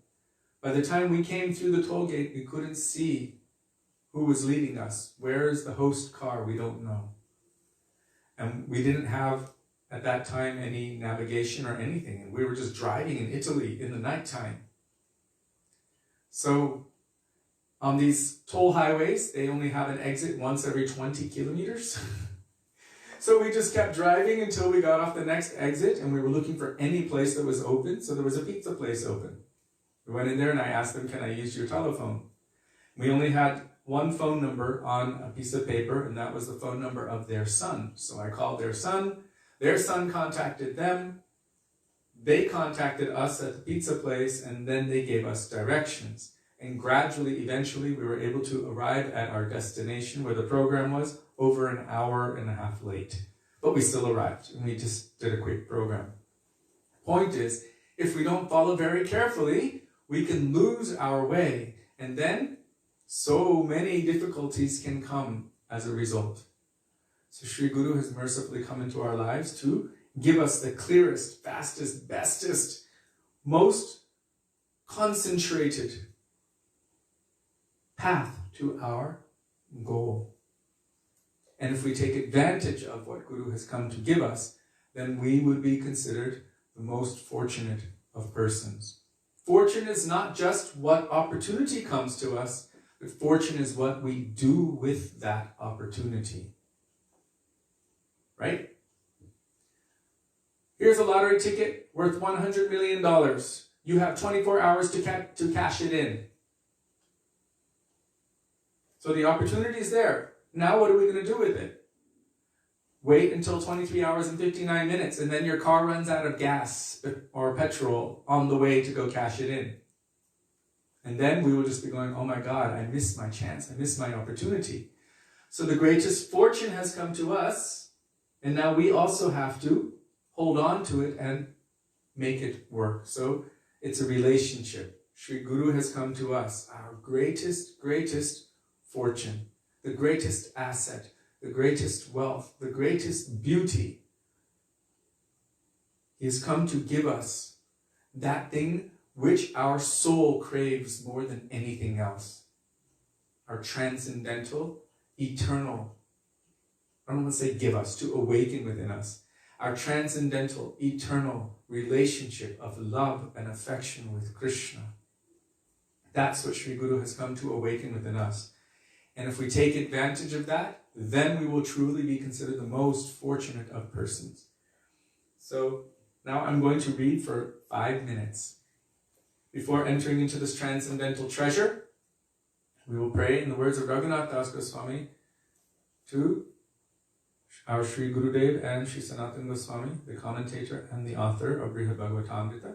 By the time we came through the toll gate, we couldn't see who was leading us. Where is the host car? We don't know. And we didn't have, at that time, any navigation or anything. And we were just driving in Italy in the nighttime. So on these toll highways, they only have an exit once every 20 kilometers. So we just kept driving until we got off the next exit, and we were looking for any place that was open. So there was a pizza place open. We went in there and I asked them, can I use your telephone? We only had one phone number on a piece of paper, and that was the phone number of their son. So I called their son contacted them, they contacted us at the pizza place, and then they gave us directions. And gradually, eventually, we were able to arrive at our destination where the program was over an hour and a half late. But we still arrived, and we just did a quick program. Point is, if we don't follow very carefully, we can lose our way. And then, so many difficulties can come as a result. So Sri Guru has mercifully come into our lives to give us the clearest, fastest, bestest, most concentrated path to our goal. And if we take advantage of what Guru has come to give us, then we would be considered the most fortunate of persons. Fortune is not just what opportunity comes to us, but fortune is what we do with that opportunity. Right? Here's a lottery ticket worth $100 million. You have 24 hours to cash it in. So the opportunity is there. Now what are we going to do with it? Wait until 23 hours and 59 minutes and then your car runs out of gas or petrol on the way to go cash it in. And then we will just be going, oh my God, I missed my chance. I missed my opportunity. So the greatest fortune has come to us, and now we also have to hold on to it and make it work. So it's a relationship. Sri Guru has come to us, our greatest fortune, the greatest asset, the greatest wealth, the greatest beauty. He has come to give us that thing which our soul craves more than anything else. Our transcendental, eternal, I don't want to say give us, to awaken within us. Our transcendental, eternal relationship of love and affection with Krishna. That's what Sri Guru has come to awaken within us. And if we take advantage of that, then we will truly be considered the most fortunate of persons. So now I'm going to read for 5 minutes. Before entering into this transcendental treasure, we will pray in the words of Raghunath Das Goswami to our Sri Gurudev and Sri Sanatan Goswami, the commentator and the author of Brihad Bhagavatamrita.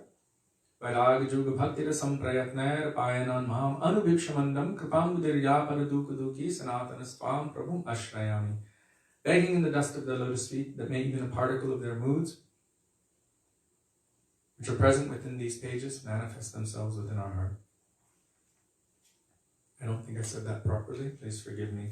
Vairag Juga Bhaktira Samprayatnair Payanan Maham Anubhikshamandam Kripamudirya Paradukuduki Sanatana Swam Prabhu Ashrayami. Begging in the dust of the lotus feet that may even a particle of their moods, which are present within these pages, manifest themselves within our heart. I don't think I said that properly. Please forgive me.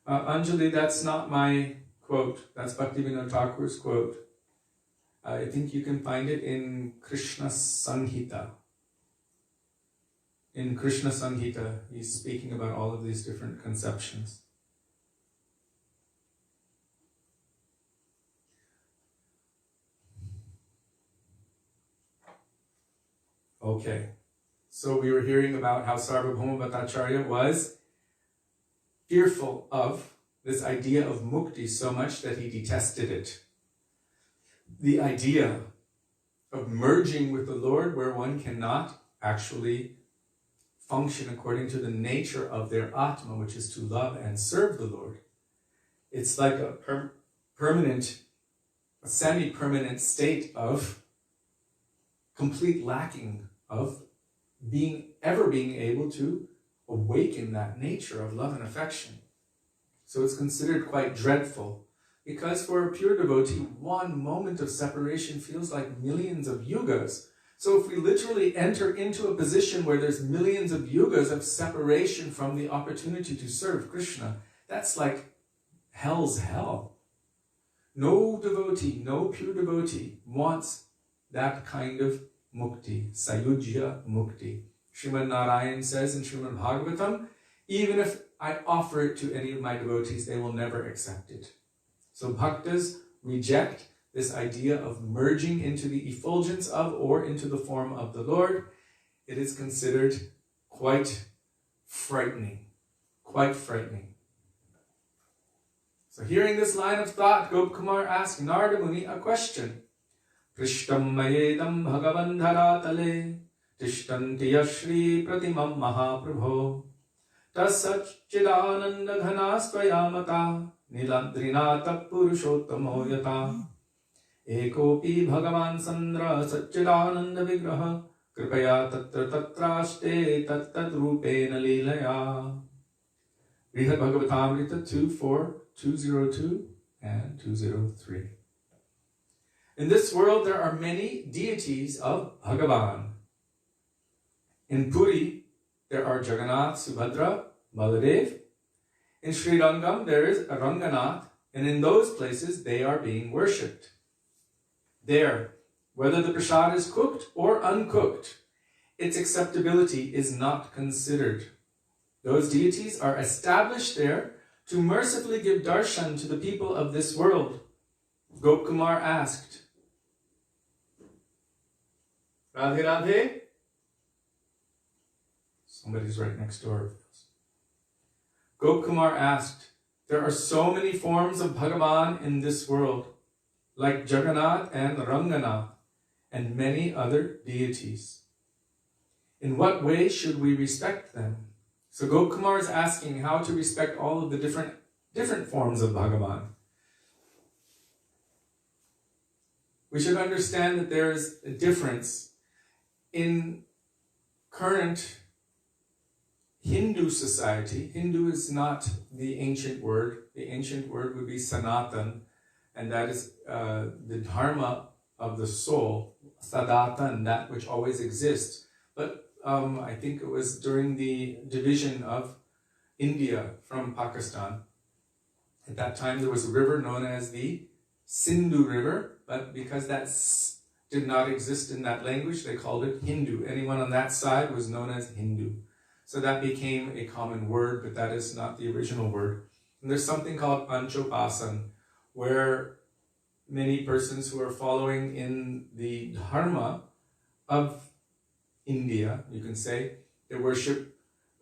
Anjali, that's not my quote. That's Bhaktivedanta Thakur's quote. I think you can find it in Krishna Sanghita. In Krishna Sanghita, he's speaking about all of these different conceptions. Okay, so we were hearing about how Sarvabhauma Bhattacharya was fearful of this idea of mukti so much that he detested it. The idea of merging with the Lord where one cannot actually function according to the nature of their Atma, which is to love and serve the Lord. It's like a semi-permanent state of complete lacking of ever being able to awaken that nature of love and affection. So it's considered quite dreadful, because for a pure devotee, one moment of separation feels like millions of yugas. So if we literally enter into a position where there's millions of yugas of separation from the opportunity to serve Krishna, that's like hell's hell. No devotee, no pure devotee wants that kind of mukti, sayujya mukti. Srimad Narayan says in Srimad Bhagavatam, even if I offer it to any of my devotees, they will never accept it. So bhaktas reject this idea of merging into the effulgence of or into the form of the Lord. It is considered quite frightening. Quite frightening. So hearing this line of thought, Gopkumar asked Narada Muni a question. Prishtam mayedam bhagavan dharatale tishtanti yashri pratimam mahaprabho tasach chidananda ghanastvayamata Niladrinata Purushottamo Yata Ekopi Bhagavan Sandra Satchidananda Vigraha Kripaya Tatra Tatraste Tattat Rupena Lilaya. Brihad Bhagavatamrita 2.4, 202 and 203. In this world there are many deities of Bhagavan. In Puri there are Jagannath, Subhadra, Baladev. In Sri Rangam there is a Ranganath, and in those places they are being worshipped. There, whether the prasad is cooked or uncooked, its acceptability is not considered. Those deities are established there to mercifully give darshan to the people of this world. Gopkumar asked, Radhe Radhe? Somebody's right next door. Gopkumar asked, there are so many forms of Bhagavan in this world, like Jagannath and Ranganath, and many other deities. In what way should we respect them? So Gopkumar is asking how to respect all of the different forms of Bhagavan. We should understand that there is a difference in current Hindu society. Hindu is not the ancient word. The ancient word would be Sanatan, and that is the dharma of the soul, Sanatan, that which always exists. But I think it was during the division of India from Pakistan. At that time there was a river known as the Sindhu River, but because that did not exist in that language, they called it Hindu. Anyone on that side was known as Hindu. So that became a common word, but that is not the original word. And there's something called Panchopasan, where many persons who are following in the dharma of India, you can say, they worship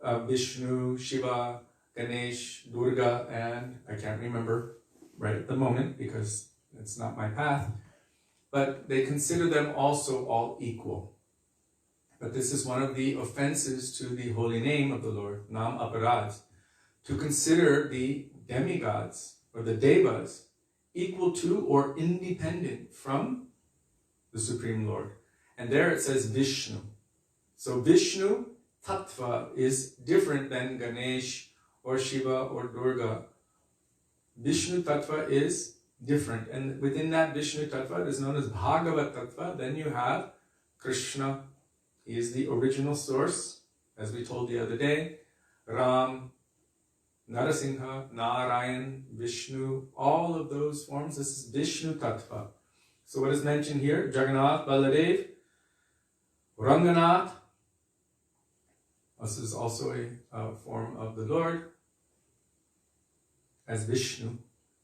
Vishnu, Shiva, Ganesh, Durga, and I can't remember right at the moment because it's not my path, but they consider them also all equal. But this is one of the offenses to the holy name of the Lord, Nam Aparad, to consider the demigods or the devas equal to or independent from the Supreme Lord. And there it says Vishnu. So Vishnu Tattva is different than Ganesh or Shiva or Durga. Vishnu Tattva is different. And within that Vishnu Tattva, it is known as Bhagavat Tattva. Then you have Krishna. He is the original source, as we told the other day. Ram, Narasingha, Narayan, Vishnu, all of those forms, this is Vishnu Tattva. So what is mentioned here? Jagannath, Baladev, Ranganath. This is also a form of the Lord as Vishnu.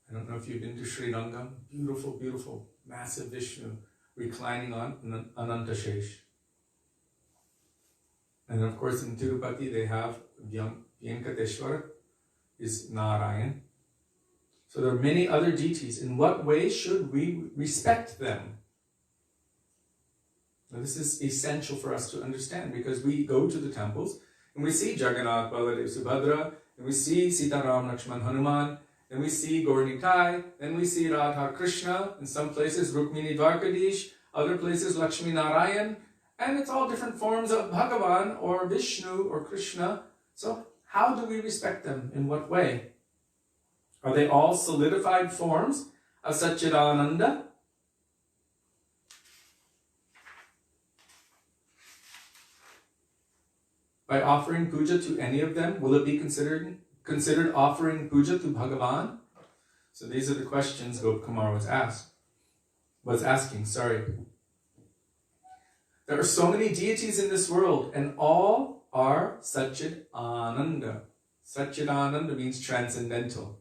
I don't know if you've been to Sri Rangam. Beautiful, beautiful, massive Vishnu reclining on Anantashesh. And of course in Tirupati they have Venkateshwara is Narayan. So there are many other deities. In what way should we respect them? Now this is essential for us to understand because we go to the temples and we see Jagannath, Baladev, Subhadra, and we see Sita, Ram, Lakshman, Hanuman, and we see Gaurnitai, then we see Radha Krishna, in some places Rukmini Dwarkadish, other places Lakshmi Narayan, and it's all different forms of Bhagavan or Vishnu or Krishna. So how do we respect them? In what way? Are they all solidified forms of Satchidananda? By offering puja to any of them, will it be considered offering puja to Bhagavan? So these are the questions Gopkumar was asking. There are so many deities in this world, and all are Satchidananda. Satchidananda means transcendental.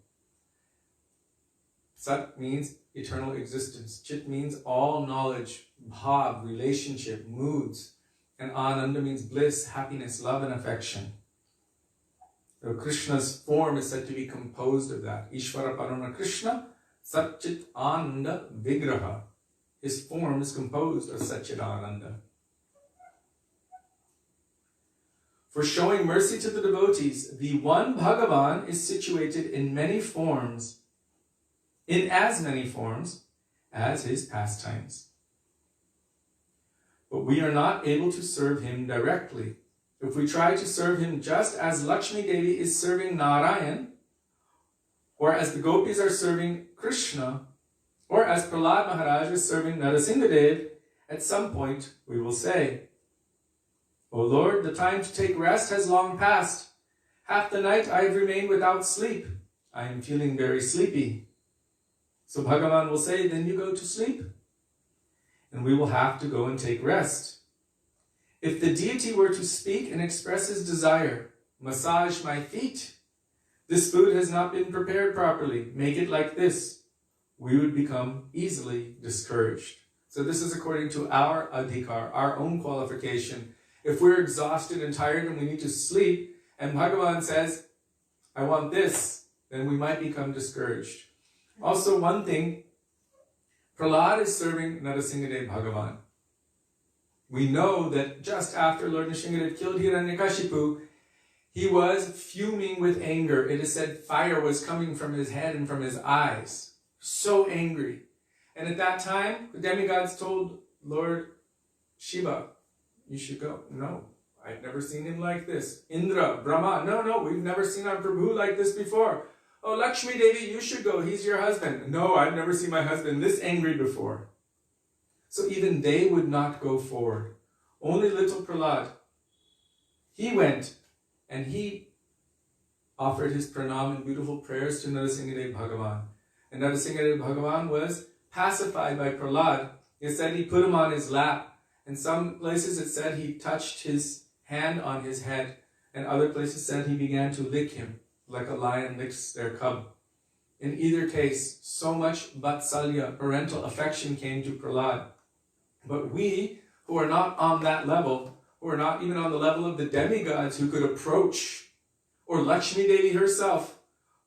Sat means eternal existence. Chit means all knowledge, bhav, relationship, moods. And Ananda means bliss, happiness, love, and affection. So Krishna's form is said to be composed of that. Ishvara Parama Krishna, Satchit Ananda Vigraha. His form is composed of Satchidananda. For showing mercy to the devotees, the one Bhagavan is situated in many forms in as many forms as his pastimes. But we are not able to serve him directly. If we try to serve him just as Lakshmi Devi is serving Narayan, or as the gopis are serving Krishna, or as Prahlad Maharaj is serving Narasimhadev, at some point we will say, O Lord, the time to take rest has long passed. Half the night I have remained without sleep. I am feeling very sleepy. So Bhagavan will say, then you go to sleep. And we will have to go and take rest. If the deity were to speak and express his desire, massage my feet, this food has not been prepared properly, make it like this, we would become easily discouraged. So this is according to our adhikar, our own qualification. If we're exhausted and tired and we need to sleep, and Bhagavan says, I want this, then we might become discouraged. Also, one thing, Prahlad is serving Narasimhadev Bhagavan. We know that just after Lord Nrsimhadev killed Hiranyakashipu, he was fuming with anger. It is said fire was coming from his head and from his eyes. So angry. And at that time, the demigods told Lord Shiva, you should go. No, I've never seen him like this. Indra, Brahma, no, we've never seen our Prabhu like this before. Oh, Lakshmi Devi, you should go. He's your husband. No, I've never seen my husband this angry before. So even they would not go forward. Only little Prahlad, he went and he offered his pranam and beautiful prayers to Narasimhadev Bhagavan. And Narasimhadev Bhagavan was pacified by Prahlad. It said he put him on his lap. In some places it said he touched his hand on his head. And other places said he began to lick him, like a lion licks their cub. In either case, so much vatsalya, parental affection came to Prahlad. But we, who are not on that level, who are not even on the level of the demigods who could approach, or Lakshmi Devi herself,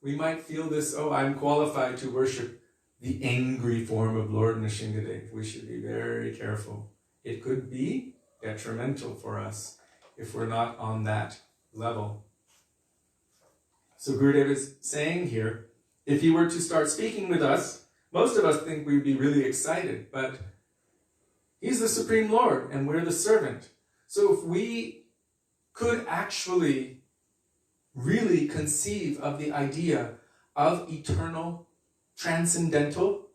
we might feel this, oh, I'm qualified to worship the angry form of Lord Nrsimhadev. We should be very careful. It could be detrimental for us if we're not on that level. So Gurudev is saying here, if he were to start speaking with us, most of us think we'd be really excited, but he's the Supreme Lord and we're the servant. So if we could actually really conceive of the idea of eternal, transcendental,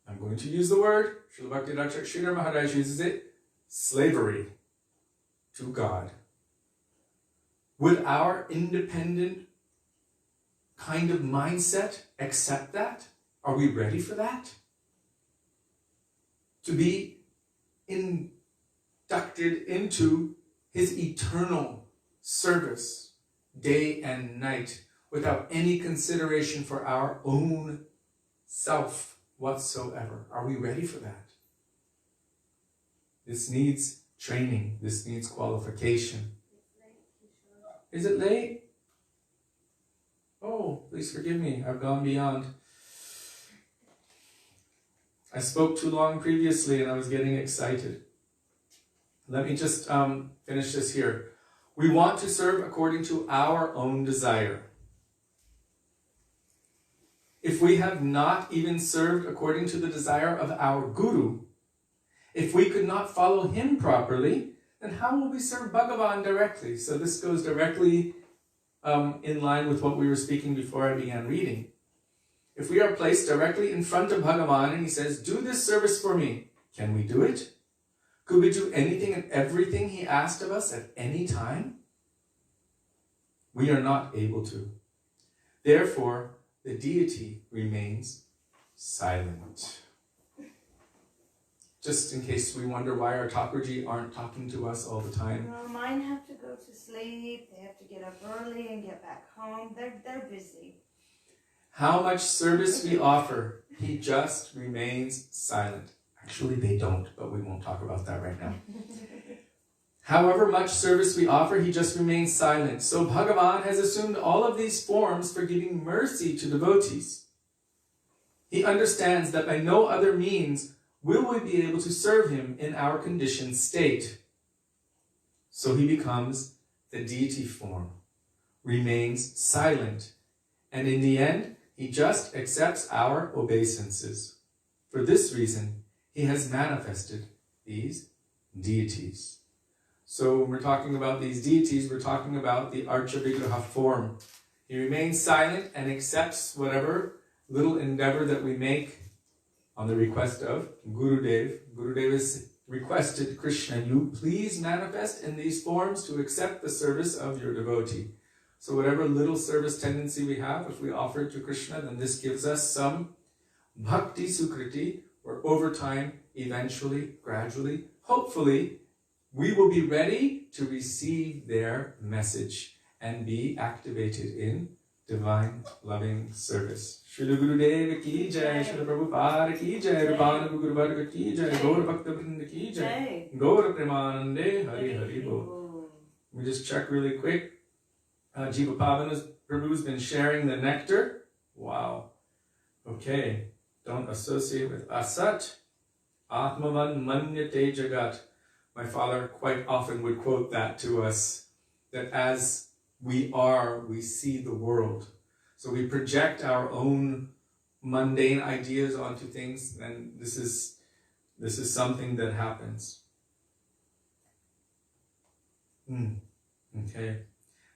I'm going to use the word, Srila Bhaktivedanta Sridhar Maharaj uses it, slavery to God. Would our independent kind of mindset accept that? Are we ready for that? To be inducted into his eternal service, day and night, without any consideration for our own self whatsoever. Are we ready for that? This needs training. This needs qualification. Is it late? Oh, please forgive me. I've gone beyond. I spoke too long previously and I was getting excited. Let me just finish this here. We want to serve according to our own desire. If we have not even served according to the desire of our Guru, if we could not follow him properly, then how will we serve Bhagavan directly? So this goes directly in line with what we were speaking before I began reading. If we are placed directly in front of Bhagavan and he says, do this service for me, can we do it? Could we do anything and everything he asked of us at any time? We are not able to. Therefore, the deity remains silent. Just in case we wonder why our Thakurji aren't talking to us all the time. No, mine have to go to sleep. They have to get up early and get back home. They're busy. How much service we offer, he just remains silent. Actually, they don't, but we won't talk about that right now. However much service we offer, he just remains silent. So Bhagavan has assumed all of these forms for giving mercy to devotees. He understands that by no other means will we be able to serve him in our conditioned state. So he becomes the deity form, remains silent, and in the end, He just accepts our obeisances. For this reason, he has manifested these deities. So when we're talking about these deities, we're talking about the Archavigraha form. He remains silent and accepts whatever little endeavor that we make on the request of Gurudev. Gurudev has requested Krishna, you please manifest in these forms to accept the service of your devotee. So whatever little service tendency we have, if we offer it to Krishna, then this gives us some bhakti sukriti, where over time, eventually, gradually, hopefully, we will be ready to receive their message and be activated in divine loving service. Srila Gurudev ki jai, Srila Prabhupada ki jai, Rupana Guru Varga ki jai, Gaura Bhaktivedanta ki jai, Gaura Premanande Hari Hari Bol. We just check really quick. Jiva Pavana's Prabhu's been sharing the nectar. Wow. Okay. Don't associate with asat. Atmavan manyate jagat. My father quite often would quote that to us, that as we are, we see the world. So we project our own mundane ideas onto things, and this is something that happens. Okay.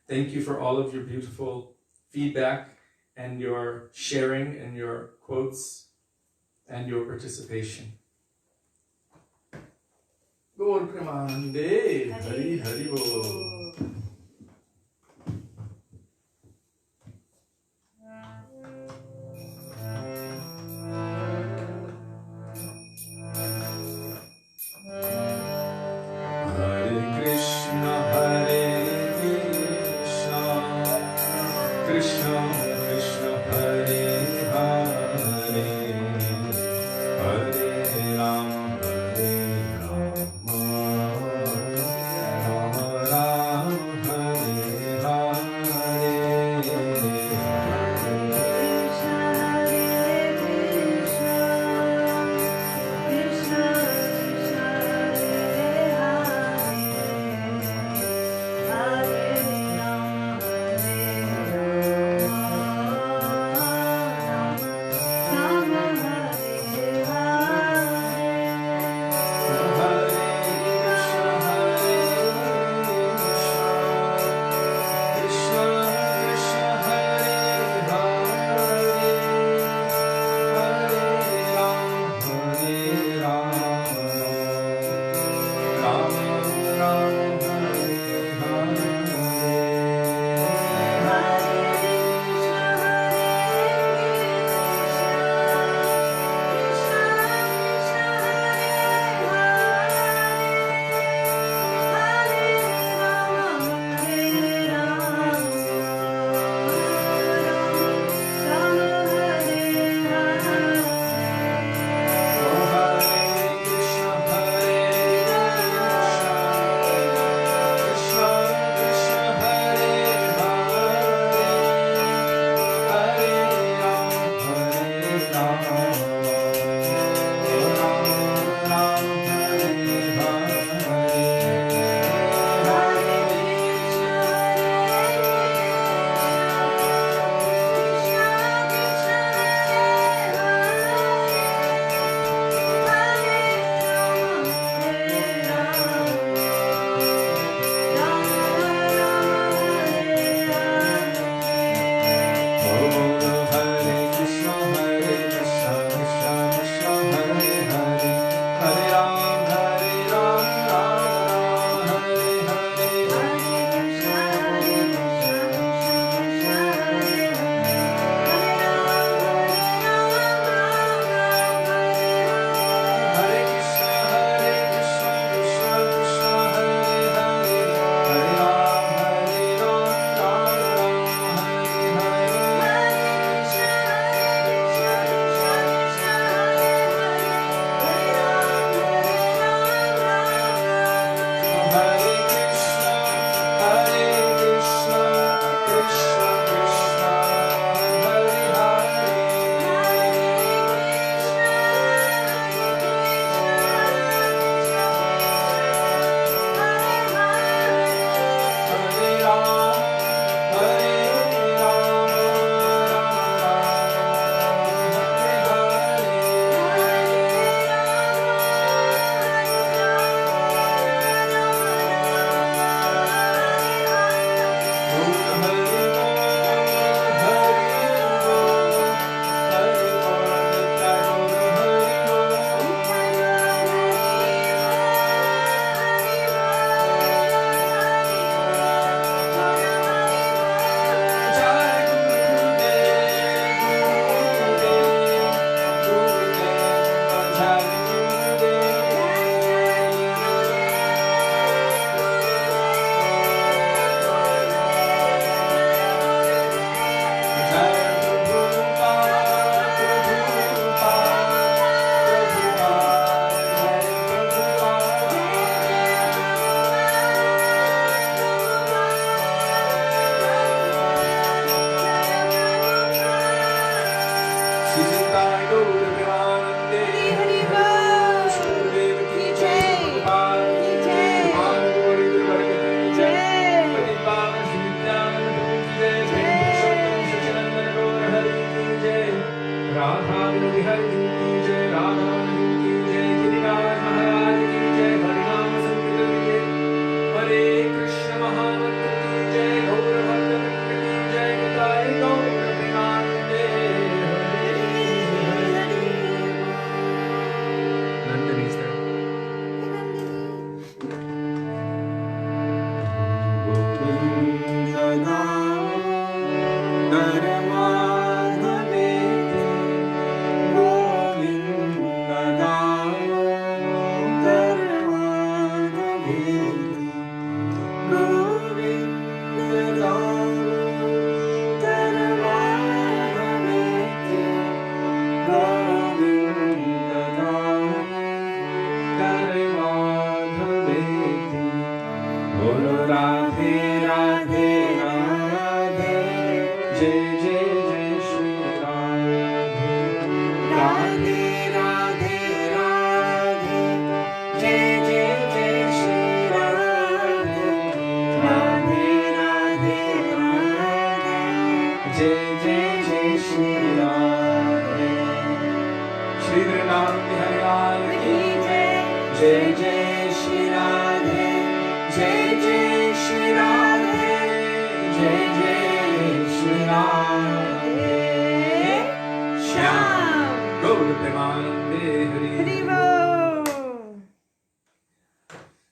Thank you for all of your beautiful feedback and your sharing and your quotes and your participation. Gaur Premanande Hari Hari Bol. Ram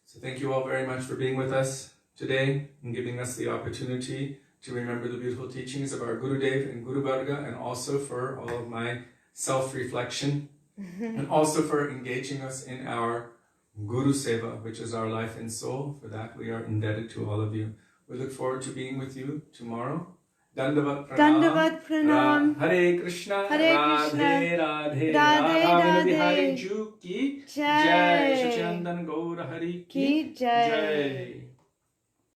So thank you all very much for being with us today and giving us the opportunity to remember the beautiful teachings of our Gurudev and Guru Varga, and also for all of my self-reflection and also for engaging us in our Guru Seva, which is our life and soul. For that we are indebted to all of you. We look forward to being with you tomorrow. Dandavat Pranam. Dandavat Pranam. Hare Krishna. Hare Krishna. Radhe Radhe. Radhe Radha Radhe. Hari Ju Ki Jai. Jai. Shachandan Gaura Hari Ki Jai. Jai.